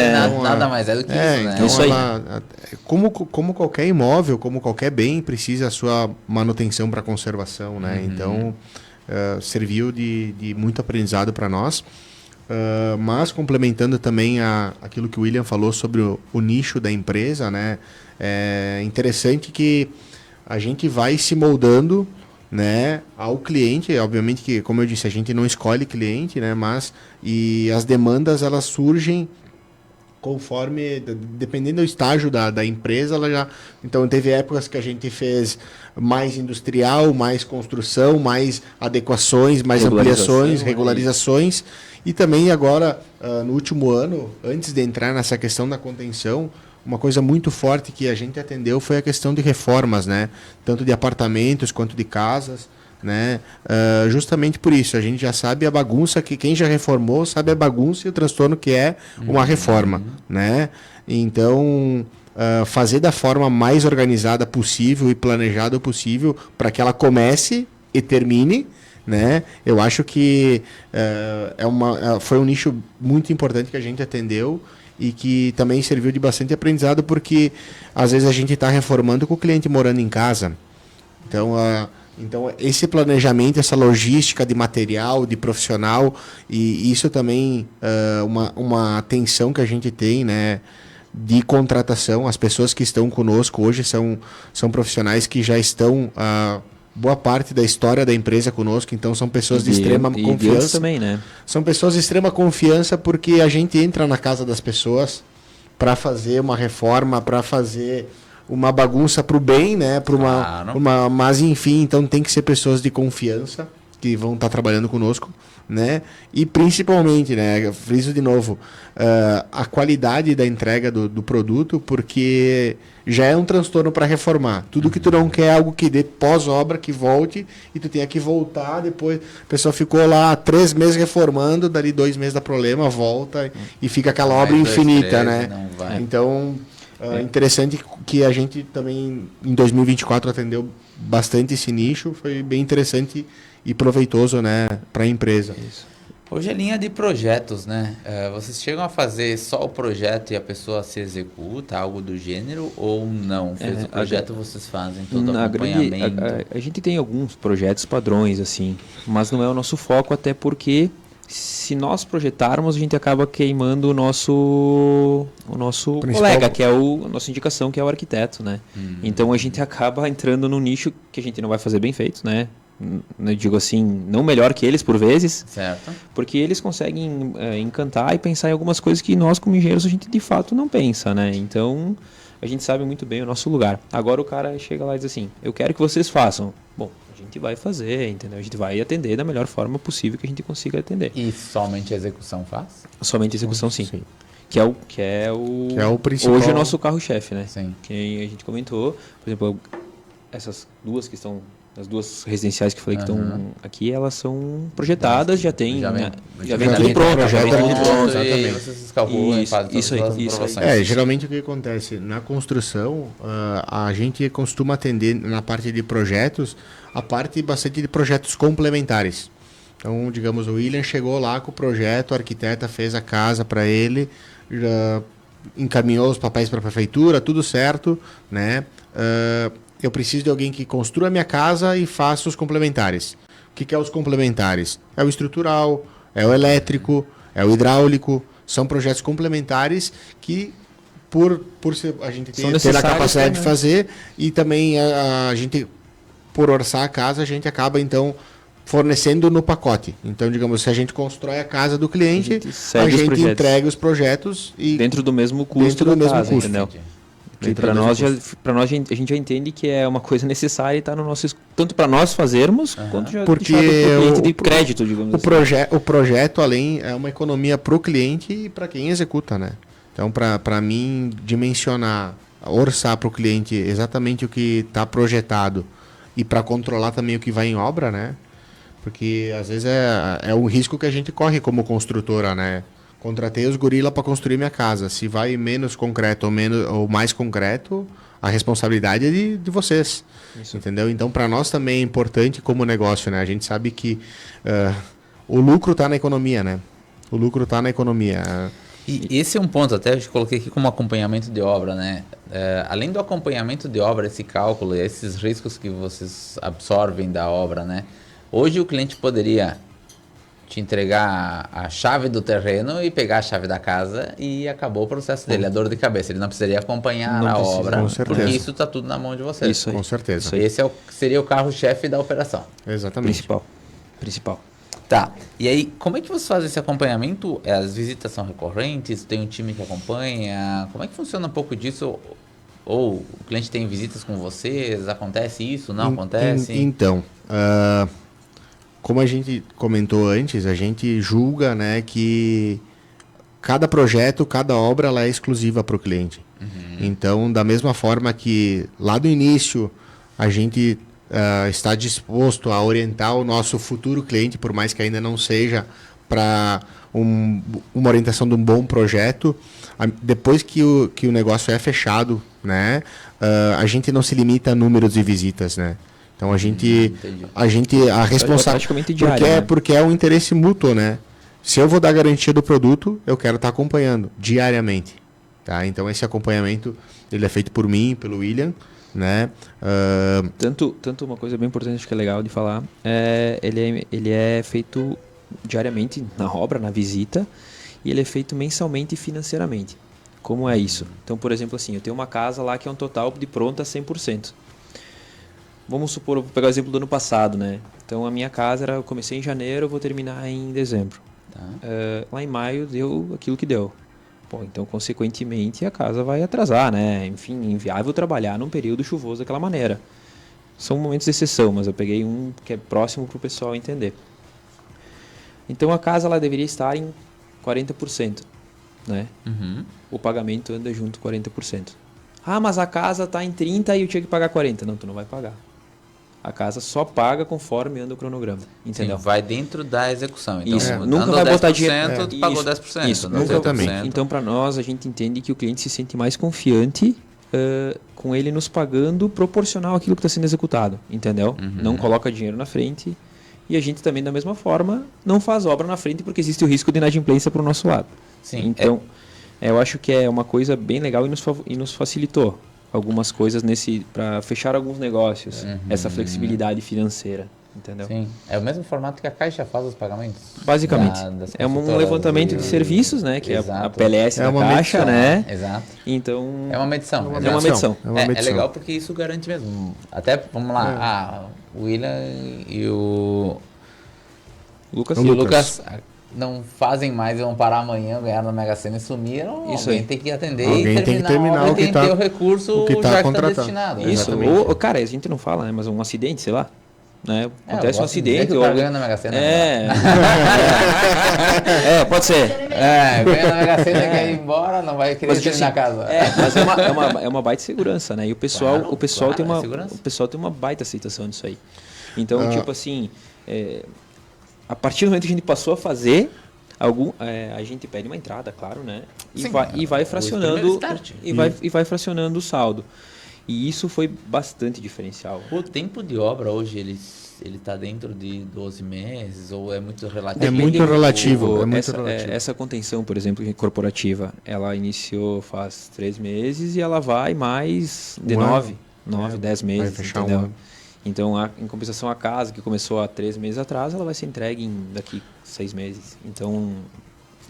nada mais é do que isso, né? Então isso ela, como qualquer imóvel, como qualquer bem, precisa a sua manutenção para conservação, né? Então, serviu de muito aprendizado para nós. Mas complementando também aquilo que o William falou sobre o nicho da empresa, né? É interessante que a gente vai se moldando, né, ao cliente. Obviamente que, como eu disse, a gente não escolhe cliente, né, mas as demandas elas surgem conforme, dependendo do estágio da empresa, ela já... Então teve épocas que a gente fez mais industrial, mais construção, mais adequações, mais ampliações, regularizações, e também agora, no último ano, antes de entrar nessa questão da contenção, uma coisa muito forte que a gente atendeu foi a questão de reformas, né? Tanto de apartamentos quanto de casas, né? Justamente por isso, a gente já sabe a bagunça, que quem já reformou sabe a bagunça e o transtorno que é uma reforma, né? Então, fazer da forma mais organizada possível e planejada possível para que ela comece e termine, né? Eu acho que foi um nicho muito importante que a gente atendeu e que também serviu de bastante aprendizado, porque às vezes a gente está reformando com o cliente morando em casa. Então esse planejamento, essa logística de material, de profissional, e isso também uma atenção que a gente tem, né, de contratação. As pessoas que estão conosco hoje são profissionais que já estão boa parte da história da empresa conosco, então são pessoas de extrema confiança. Também, né? São pessoas de extrema confiança, porque a gente entra na casa das pessoas para fazer uma reforma, para fazer uma bagunça para o bem, né? Mas enfim, então tem que ser pessoas de confiança que vão estar trabalhando conosco, né? E principalmente, né? Friso de novo, a qualidade da entrega do produto, porque já é um transtorno para reformar. Tudo que tu não quer é algo que dê pós-obra, que volte, e tu tenha que voltar depois. A pessoa ficou lá 3 meses reformando, dali 2 meses dá problema, volta e fica aquela obra infinita, né? Então, interessante que a gente também, em 2024, atendeu bastante esse nicho. Foi bem interessante e proveitoso, né, para a empresa. Isso. Hoje é linha de projetos, né? Vocês chegam a fazer só o projeto e a pessoa se executa, algo do gênero, ou não? Fez o projeto, vocês fazem todo o acompanhamento? A gente tem alguns projetos padrões, assim, mas não é o nosso foco, até porque se nós projetarmos, a gente acaba queimando o nosso colega, que é a nossa indicação, que é o arquiteto, né? Então a gente acaba entrando num nicho que a gente não vai fazer bem feito, né? Eu digo assim, não melhor que eles por vezes, certo? Porque eles conseguem encantar e pensar em algumas coisas que nós como engenheiros a gente de fato não pensa, né? Então a gente sabe muito bem o nosso lugar. Agora o cara chega lá e diz assim, eu quero que vocês façam. Bom, a gente vai fazer, entendeu? A gente vai atender da melhor forma possível que a gente consiga atender. E somente a execução faz? Somente a execução, sim. Que é o principal. Hoje é o nosso carro-chefe, né? Sim. Que a gente comentou. Por exemplo, essas duas que estão... As duas residenciais que eu falei que estão aqui, elas são projetadas, já tem... Já vem tudo pronto. Já vem tudo pronto, e exatamente. vocês calculam e fazem Isso aí, todas as isso aí. aprovações. Geralmente o que acontece? Na construção, a gente costuma atender na parte de projetos, a parte bastante de projetos complementares. Então, digamos, o William chegou lá com o projeto, a arquiteta fez a casa para ele, já encaminhou os papéis para a prefeitura, tudo certo, né? Eu preciso de alguém que construa a minha casa e faça os complementares. O que é os complementares? É o estrutural, é o elétrico, é o hidráulico. São projetos complementares que, por a gente ter a capacidade de fazer, e também a gente, por orçar a casa, a gente acaba, então, fornecendo no pacote. Então, digamos, se a gente constrói a casa do cliente, a gente entrega os projetos e dentro do mesmo custo da casa, custo. Entendeu? Que para nós, a gente já entende que é uma coisa necessária e está no nosso... Tanto para nós fazermos, quanto já porque cliente de crédito, digamos assim. O projeto, além, é uma economia para o cliente e para quem executa, né? Então, para mim, dimensionar, orçar para o cliente exatamente o que está projetado e para controlar também o que vai em obra, né? Porque, às vezes, é um risco que a gente corre como construtora, né? Contratei os gorila para construir minha casa. Se vai menos concreto ou mais concreto, a responsabilidade é de vocês. Isso. Entendeu? Então, para nós também é importante como negócio, né? A gente sabe que o lucro está na economia, né? O lucro está na economia. E esse é um ponto, até eu coloquei aqui como acompanhamento de obra, né? Além do acompanhamento de obra, esse cálculo, esses riscos que vocês absorvem da obra, né? Hoje o cliente poderia te entregar a chave do terreno e pegar a chave da casa e acabou o processo dele, a dor de cabeça. Ele não precisaria acompanhar a obra, porque isso está tudo na mão de vocês. Isso aí. Com certeza. Esse seria o carro-chefe da operação. Exatamente. Principal. Tá. E aí, como é que vocês fazem esse acompanhamento? As visitas são recorrentes? Tem um time que acompanha? Como é que funciona um pouco disso? Ou o cliente tem visitas com vocês? Acontece isso? Não acontece? Então... como a gente comentou antes, a gente julga, né, que cada projeto, cada obra, ela é exclusiva para o cliente. Então, da mesma forma que lá do início a gente está disposto a orientar o nosso futuro cliente, por mais que ainda não seja para uma orientação de um bom projeto, depois que o negócio é fechado, né, a gente não se limita a números de visitas, né? Então a responsabilidade porque é um interesse mútuo, né? Se eu vou dar garantia do produto, eu quero estar acompanhando diariamente, tá? Então esse acompanhamento ele é feito por mim, pelo William, né? Tanto uma coisa bem importante que é legal de falar, ele é feito diariamente na obra, na visita, e ele é feito mensalmente e financeiramente. Como é isso? Então, por exemplo, assim, eu tenho uma casa lá que é um total de pronta 100%. Vamos supor, eu vou pegar o exemplo do ano passado, né? Então a minha casa eu comecei em janeiro, eu vou terminar em dezembro. Tá. Lá em maio deu aquilo que deu. Pô, então consequentemente a casa vai atrasar, né? Enfim, inviável trabalhar num período chuvoso daquela maneira. São momentos de exceção, mas eu peguei um que é próximo para o pessoal entender. Então a casa ela deveria estar em 40%, né? O pagamento anda junto 40%. Ah, mas a casa está em 30% e eu tinha que pagar 40%. Não, tu não vai pagar. A casa só paga conforme anda o cronograma, entendeu? Sim, vai dentro da execução. Então, isso, nunca vai botar dinheiro. Tu pagou 10%. Isso, nunca também. Então, para nós, a gente entende que o cliente se sente mais confiante com ele nos pagando proporcional àquilo que está sendo executado, entendeu? Não coloca dinheiro na frente e a gente também, da mesma forma, não faz obra na frente porque existe o risco de inadimplência para o nosso lado. Sim. Então, eu acho que é uma coisa bem legal e nos facilitou algumas coisas para fechar alguns negócios, essa flexibilidade financeira, entendeu? Sim, é o mesmo formato que a Caixa faz os pagamentos? Basicamente. É um levantamento de serviços, né, que exato. é a PLS da Caixa, né? Exato. Então, é uma medição. É uma medição. É legal porque isso garante mesmo. Até, vamos lá, o William e o Lucas. E o Lucas não fazem mais, vão parar amanhã, ganhar na Mega Sena e sumiram, Isso alguém aí. tem que atender Alguém e tem que terminar, terminar a obra o que e tem tá- que ter o recurso o que tá já que está contratado. destinado. Isso, Exatamente. ou, cara, a gente não fala, né? Mas um acidente, sei lá. Né? Eu Acontece um gosto de dizer acidente. que o cara ganha na Mega Sena. Pode ser. Ganha na Mega Sena e quer ir embora, não vai querer Mas, tipo terminar a assim, casa. Mas é uma baita segurança, né? E o pessoal, Claro, o pessoal claro, tem uma, é segurança. o pessoal tem uma baita aceitação disso aí. Então, tipo assim, a partir do momento que a gente passou a fazer, a gente pede uma entrada, claro, né? E Sim, vai o primeiro fracionando start. e vai fracionando o saldo. E isso foi bastante diferencial. O tempo de obra hoje, ele tá dentro de 12 meses ou é muito relativo? É muito relativo. É muito relativo. Essa contenção, por exemplo, corporativa, ela iniciou faz 3 meses e ela vai mais de Um ano. 9, 10 meses, fechar um entendeu? ano. Então, em compensação, a casa que começou há 3 meses atrás, ela vai ser entregue daqui 6 meses. Então,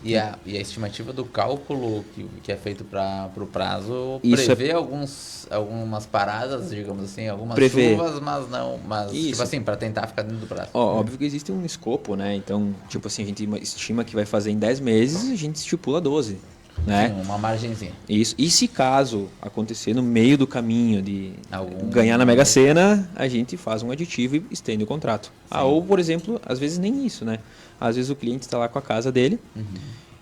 E a estimativa do cálculo que é feito para o prazo Isso prevê algumas paradas, digamos assim, algumas Prevê. chuvas, mas não. Mas, Isso. tipo assim, para tentar ficar dentro do prazo. óbvio que existe um escopo, né? Então, tipo assim, a gente estima que vai fazer em 10 meses, a gente estipula 12, né? Sim, uma margenzinha. Isso. E se caso acontecer no meio do caminho de Algum- ganhar na Mega Sena, a gente faz um aditivo e estende o contrato. Ou, por exemplo, às vezes nem isso, né? Às vezes o cliente está lá com a casa dele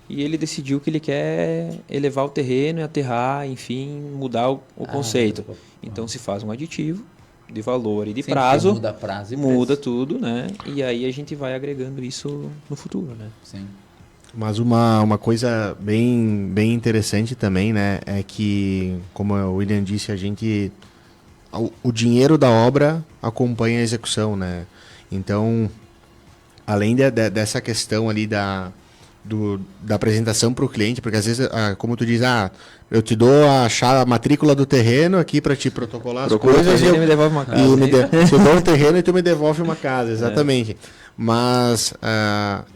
e ele decidiu que ele quer elevar o terreno e aterrar, enfim, mudar o conceito. Então se faz um aditivo de valor e de Sim, prazo, porque muda prazo e muda preço. tudo, né? E aí a gente vai agregando isso no futuro, né? Sim. Mas uma coisa bem interessante também, né, é que, como o William disse, o dinheiro da obra acompanha a execução, né? Então, além dessa questão ali da apresentação para o cliente, porque às vezes, como tu diz, eu te dou a matrícula do terreno aqui para te protocolar as coisas e me devolve uma casa. te dou um terreno e tu me devolve uma casa, exatamente. Mas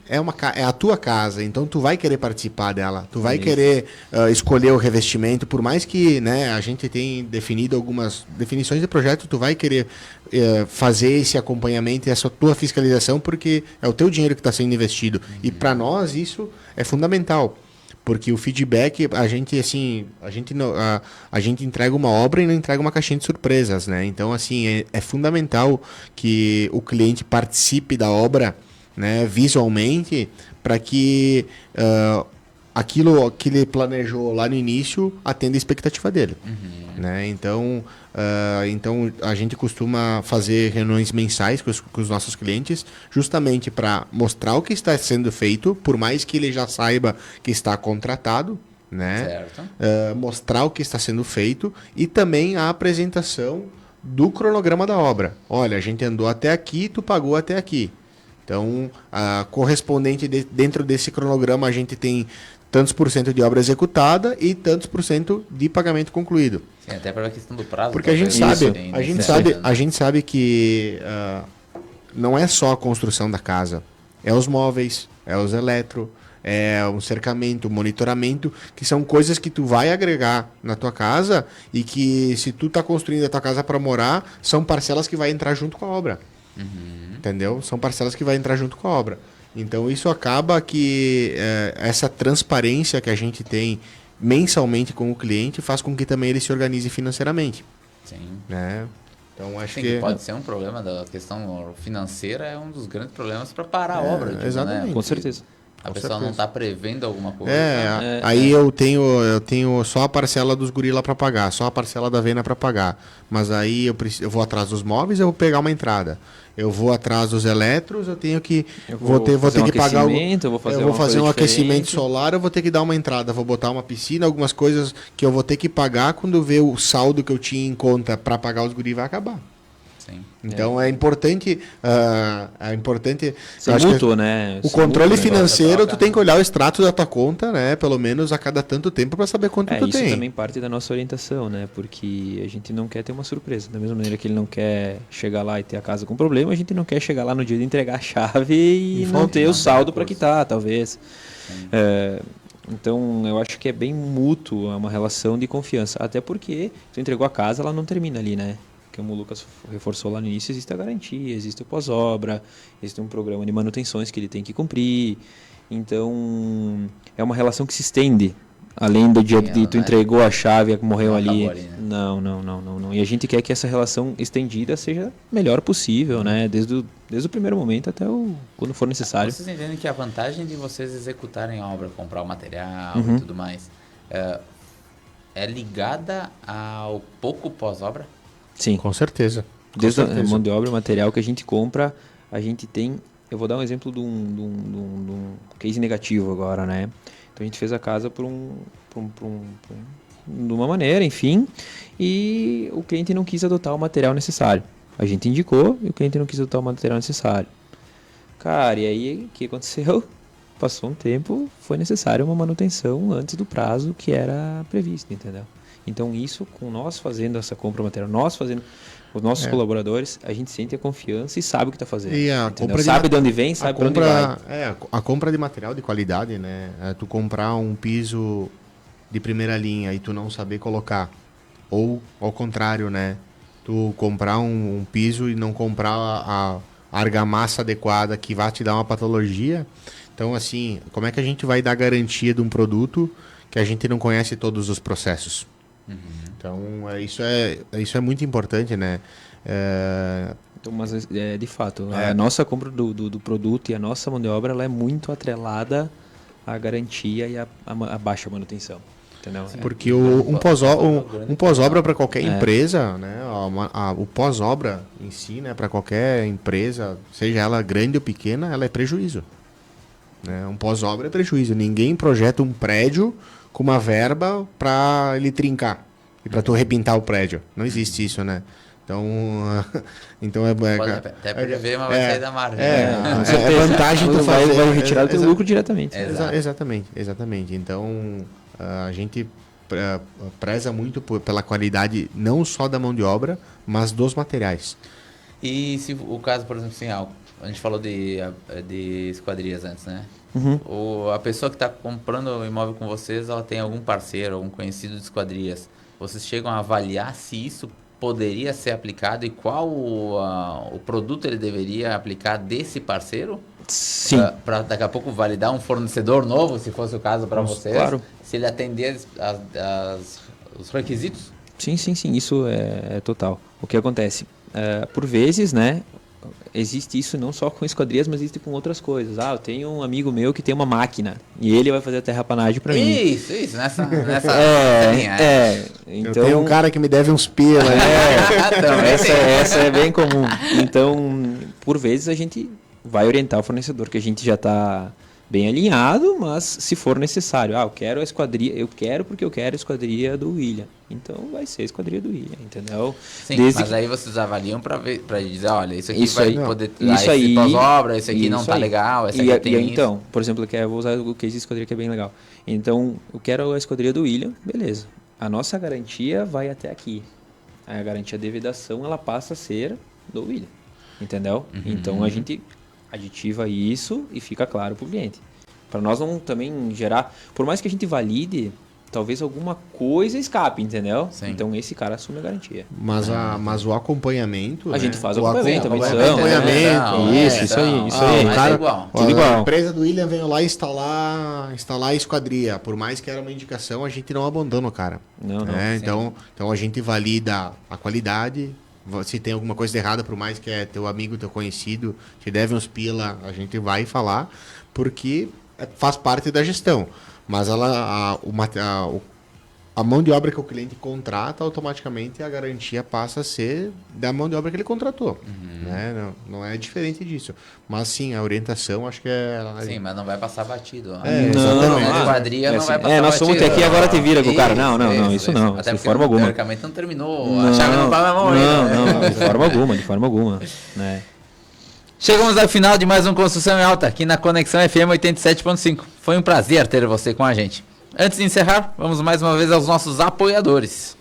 é a tua casa, então tu vai querer participar dela, tu vai querer escolher o revestimento, por mais que, né, a gente tenha definido algumas definições de projeto, tu vai querer fazer esse acompanhamento e essa tua fiscalização, porque é o teu dinheiro que está sendo investido. E para nós isso é fundamental. Porque o feedback, a gente entrega uma obra e não entrega uma caixinha de surpresas, né? Então, assim, é fundamental que o cliente participe da obra, né, visualmente, para que aquilo que ele planejou lá no início atenda a expectativa dele. Né? Então a gente costuma fazer reuniões mensais com os nossos clientes, justamente para mostrar o que está sendo feito, por mais que ele já saiba que está contratado, né? Certo. Mostrar o que está sendo feito e também a apresentação do cronograma da obra. Olha, a gente andou até aqui, tu pagou até aqui. Então, correspondente dentro desse cronograma, a gente tem tantos por cento de obra executada e tantos por cento de pagamento concluído. Sim, até para a questão do prazo. Porque a gente sabe que não é só a construção da casa, é os móveis, é os eletro, é um cercamento, um monitoramento, que são coisas que tu vai agregar na tua casa e que, se tu tá construindo a tua casa para morar, são parcelas que vai entrar junto com a obra. Entendeu? São parcelas que vai entrar junto com a obra. Então isso acaba que essa transparência que a gente tem mensalmente com o cliente faz com que também ele se organize financeiramente. Sim. Né? Então acho Sim, que pode ser um problema da questão financeira, é um dos grandes problemas para parar a obra. Digo, exatamente. Né? Com certeza. A pessoa não está prevendo alguma coisa. Aí eu tenho só a parcela dos gorila para pagar, só a parcela da venda para pagar. Mas aí eu vou atrás dos móveis, eu vou pegar uma entrada. Eu vou atrás dos eletros, eu tenho que vou ter que pagar eu vou fazer um aquecimento diferente. solar, eu vou ter que dar uma entrada, vou botar uma piscina, algumas coisas que eu vou ter que pagar quando eu ver o saldo que eu tinha em conta para pagar os guri vai acabar. Sim. Então é importante, Ser eu acho que mútuo, né? o Ser controle mútuo, né? financeiro, tu tem que olhar o extrato da tua conta, né? Pelo menos a cada tanto tempo para saber quanto tu Isso tem. também parte da nossa orientação, né? Porque a gente não quer ter uma surpresa. Da mesma maneira que ele não quer chegar lá e ter a casa com problema, a gente não quer chegar lá no dia de entregar a chave e não ter o saldo para quitar, talvez. Então, eu acho que é bem mútuo, é uma relação de confiança. Até porque tu entregou a casa, ela não termina ali, né? Como o Lucas reforçou lá no início, existe a garantia, existe o pós-obra, existe um programa de manutenções que ele tem que cumprir. Então, é uma relação que se estende. Além do dia que tu entregou a chave e morreu ali. Né? Não. E a gente quer que essa relação estendida seja melhor possível, né? Desde o primeiro momento até quando for necessário. Vocês entendem que a vantagem de vocês executarem a obra, comprar o material e tudo mais, é ligada ao pouco pós-obra? Sim. Com certeza. Desde a mão de obra, o material que a gente compra, a gente tem... Eu vou dar um exemplo de um case negativo agora, né? Então a gente fez a casa de uma maneira, enfim, e o cliente não quis adotar o material necessário. A gente indicou e o cliente não quis adotar o material necessário. Cara, e aí o que aconteceu? Passou um tempo, foi necessária uma manutenção antes do prazo que era previsto, entendeu? Então isso, com nós fazendo essa compra material, nós fazendo... Os nossos colaboradores, a gente sente a confiança e sabe o que está fazendo. E a compra sabe de onde vem, sabe para onde vai. A compra de material de qualidade, né? Tu comprar um piso de primeira linha e tu não saber colocar. Ou, ao contrário, né? Tu comprar um piso e não comprar a argamassa adequada que vai te dar uma patologia. Então, assim, como é que a gente vai dar garantia de um produto que a gente não conhece todos os processos? Então, isso é muito importante, né? Então, mas, de fato, a nossa compra do produto e a nossa mão de obra ela é muito atrelada à garantia e à baixa manutenção. Entendeu? Porque um pós-obra para qualquer empresa, né? O pós-obra em si, né? Para qualquer empresa, seja ela grande ou pequena, ela é prejuízo. Né? Um pós-obra é prejuízo. Ninguém projeta um prédio com uma verba para ele trincar e para tu repintar o prédio. Não existe isso, né? Então pode até prever, mas vai sair da margem. Vantagem tu fazer. Vai retirar o teu lucro diretamente. Exatamente. Então, a gente preza muito pela qualidade não só da mão de obra, mas dos materiais. E se o caso, por exemplo, assim, a gente falou de esquadrias antes, né? A pessoa que está comprando o imóvel com vocês, ela tem algum parceiro, algum conhecido de esquadrias. Vocês chegam a avaliar se isso poderia ser aplicado e qual o produto ele deveria aplicar desse parceiro? Sim. Para daqui a pouco validar um fornecedor novo, se fosse o caso para vocês? Claro. Se ele atender os requisitos? Sim. Isso é total. O que acontece? Por vezes, né? Existe isso não só com esquadrias, mas existe com outras coisas. Eu tenho um amigo meu que tem uma máquina e ele vai fazer a terraplanagem para mim. Isso, nessa linha. Então, eu tenho um cara que me deve uns pila. Essa é bem comum. Então, por vezes a gente vai orientar o fornecedor que a gente já está bem alinhado, mas se for necessário, eu quero a esquadria, porque eu quero a esquadria do William. Então vai ser a esquadria do William, entendeu? Sim, mas aí vocês avaliam para dizer, olha, isso aqui vai poder isso aí, pós-obra, isso aqui não tá legal, essa aqui tem isso. Então, por exemplo, eu vou usar o case de esquadria que é bem legal. Então, eu quero a esquadria do William, beleza. A nossa garantia vai até aqui. A garantia de vedação, ela passa a ser do William, entendeu? Então, a gente aditiva isso e fica claro para o cliente. Para nós não também gerar... Por mais que a gente valide, talvez alguma coisa escape, entendeu? Sim. Então esse cara assume a garantia. Mas o acompanhamento... A gente faz o acompanhamento. Isso aí. Cara, tudo igual. A empresa do William veio lá instalar a esquadria. Por mais que era uma indicação, a gente não abandona o cara. Não. Então a gente valida a qualidade... Se tem alguma coisa errada, por mais que é teu amigo, teu conhecido, te deve uns pila, a gente vai falar, porque faz parte da gestão. Mas a mão de obra que o cliente contrata, automaticamente a garantia passa a ser da mão de obra que ele contratou. Né? Não é diferente disso. Mas sim, a orientação acho que é... Sim, mas não vai passar batido. Exatamente. A esquadria não vai passar batido. Nós somos até aqui agora te vira com o cara. Isso não. Até de forma alguma. Teoricamente não terminou. A chave não tá na mão ainda. Não, de forma alguma. Né? Chegamos ao final de mais um Construção em Alta, aqui na Conexão FM 87.5. Foi um prazer ter você com a gente. Antes de encerrar, vamos mais uma vez aos nossos apoiadores.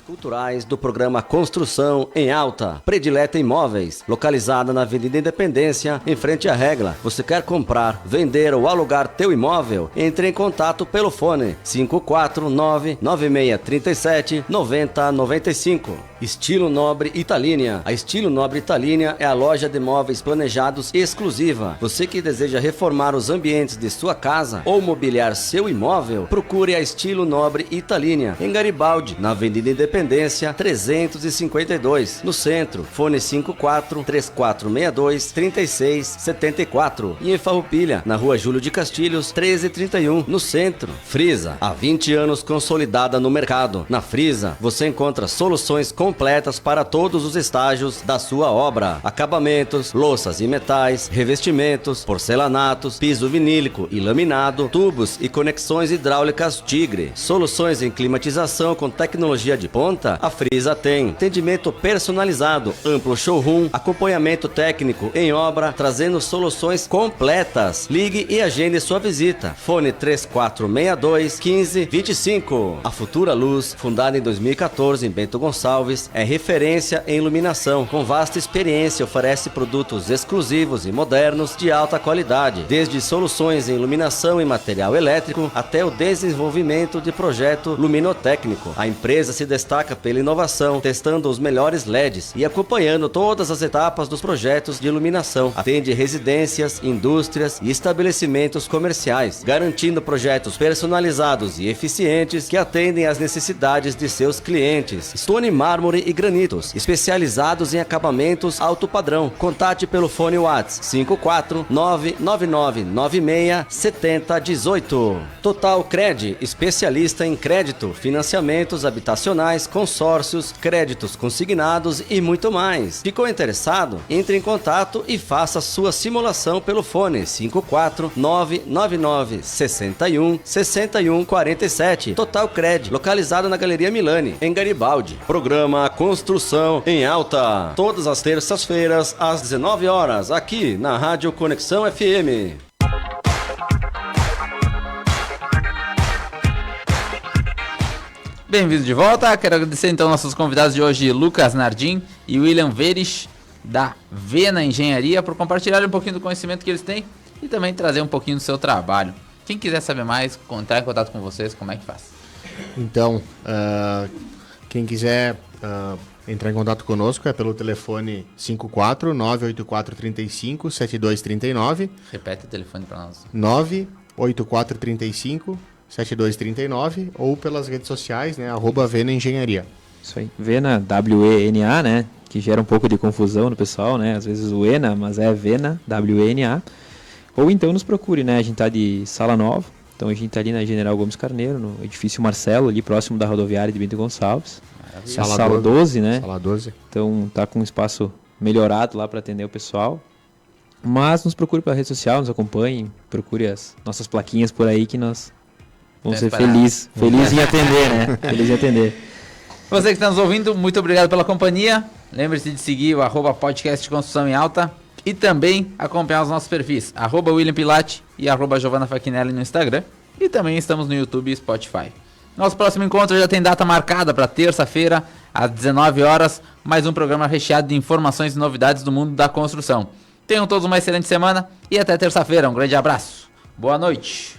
Culturais do programa Construção em Alta. Predileta Imóveis, localizada na Avenida Independência, em frente à Regla. Você quer comprar, vender ou alugar teu imóvel? Entre em contato pelo fone 549-9637-9095. Estilo Nobre Italínia. A Estilo Nobre Italínia é a loja de móveis planejados exclusiva. Você que deseja reformar os ambientes de sua casa ou mobiliar seu imóvel, procure a Estilo Nobre Italínia, em Garibaldi, na Avenida Independência 352, no centro. Fone 54-3462-3674. E em Farroupilha, na Rua Júlio de Castilhos 1331, no centro. Frisa, há 20 anos consolidada no mercado. Na Frisa, você encontra soluções completas para todos os estágios da sua obra: acabamentos, louças e metais, revestimentos, porcelanatos, piso vinílico e laminado, tubos e conexões hidráulicas Tigre. Soluções em climatização com tecnologia de ponta? A Frisa tem. Atendimento personalizado, amplo showroom, acompanhamento técnico em obra, trazendo soluções completas. Ligue e agende sua visita. Fone 3462-1525. A Futura Luz, fundada em 2014 em Bento Gonçalves, é referência em iluminação. Com vasta experiência, oferece produtos exclusivos e modernos de alta qualidade, desde soluções em iluminação e material elétrico até o desenvolvimento de projeto luminotécnico. A empresa se destaca pela inovação, testando os melhores LEDs e acompanhando todas as etapas dos projetos de iluminação. Atende residências, indústrias e estabelecimentos comerciais, garantindo projetos personalizados e eficientes que atendem às necessidades de seus clientes. Stone Mármore e granitos, especializados em acabamentos alto padrão. Contate pelo fone WhatsApp 54999967018. Total Cred, especialista em crédito, financiamentos habitacionais, consórcios, créditos consignados e muito mais. Ficou interessado? Entre em contato e faça sua simulação pelo fone 54999616147. Total Cred, localizado na Galeria Milani, em Garibaldi. Programa Construção em Alta, todas as terças-feiras às 19 horas, aqui na Rádio Conexão FM. Bem-vindos de volta. Quero agradecer então nossos convidados de hoje, Lucas Nardim e William Veres, da Vena Engenharia, por compartilhar um pouquinho do conhecimento que eles têm e também trazer um pouquinho do seu trabalho. Quem quiser saber mais, entrar em contato com vocês, como é que faz? Então, quem quiser entrar em contato conosco é pelo telefone 54-98435-7239. Repete o telefone para nós. 98435-7239 ou pelas redes sociais, né? @Vena Engenharia. Isso aí. Vena, W-E-N-A, né? Que gera um pouco de confusão no pessoal, né? Às vezes o ENA, mas é Vena, W-E-N-A. Ou então nos procure, né? A gente tá de Sala Nova. Então a gente tá ali na General Gomes Carneiro, no edifício Marcelo, ali próximo da rodoviária de Bento Gonçalves. Sala 12, né? Sala 12. Então tá com um espaço melhorado lá para atender o pessoal. Mas nos procure pela rede social, nos acompanhe, procure as nossas plaquinhas por aí que nós vamos ser felizes em atender, né? Feliz em atender. Você que está nos ouvindo, muito obrigado pela companhia. Lembre-se de seguir o @podcast Construção em Alta e também acompanhar os nossos perfis, @William Pilate e @Giovanna Fachinelli no Instagram. E também estamos no YouTube e Spotify. Nosso próximo encontro já tem data marcada para terça-feira, às 19 horas, mais um programa recheado de informações e novidades do mundo da construção. Tenham todos uma excelente semana e até terça-feira. Um grande abraço. Boa noite.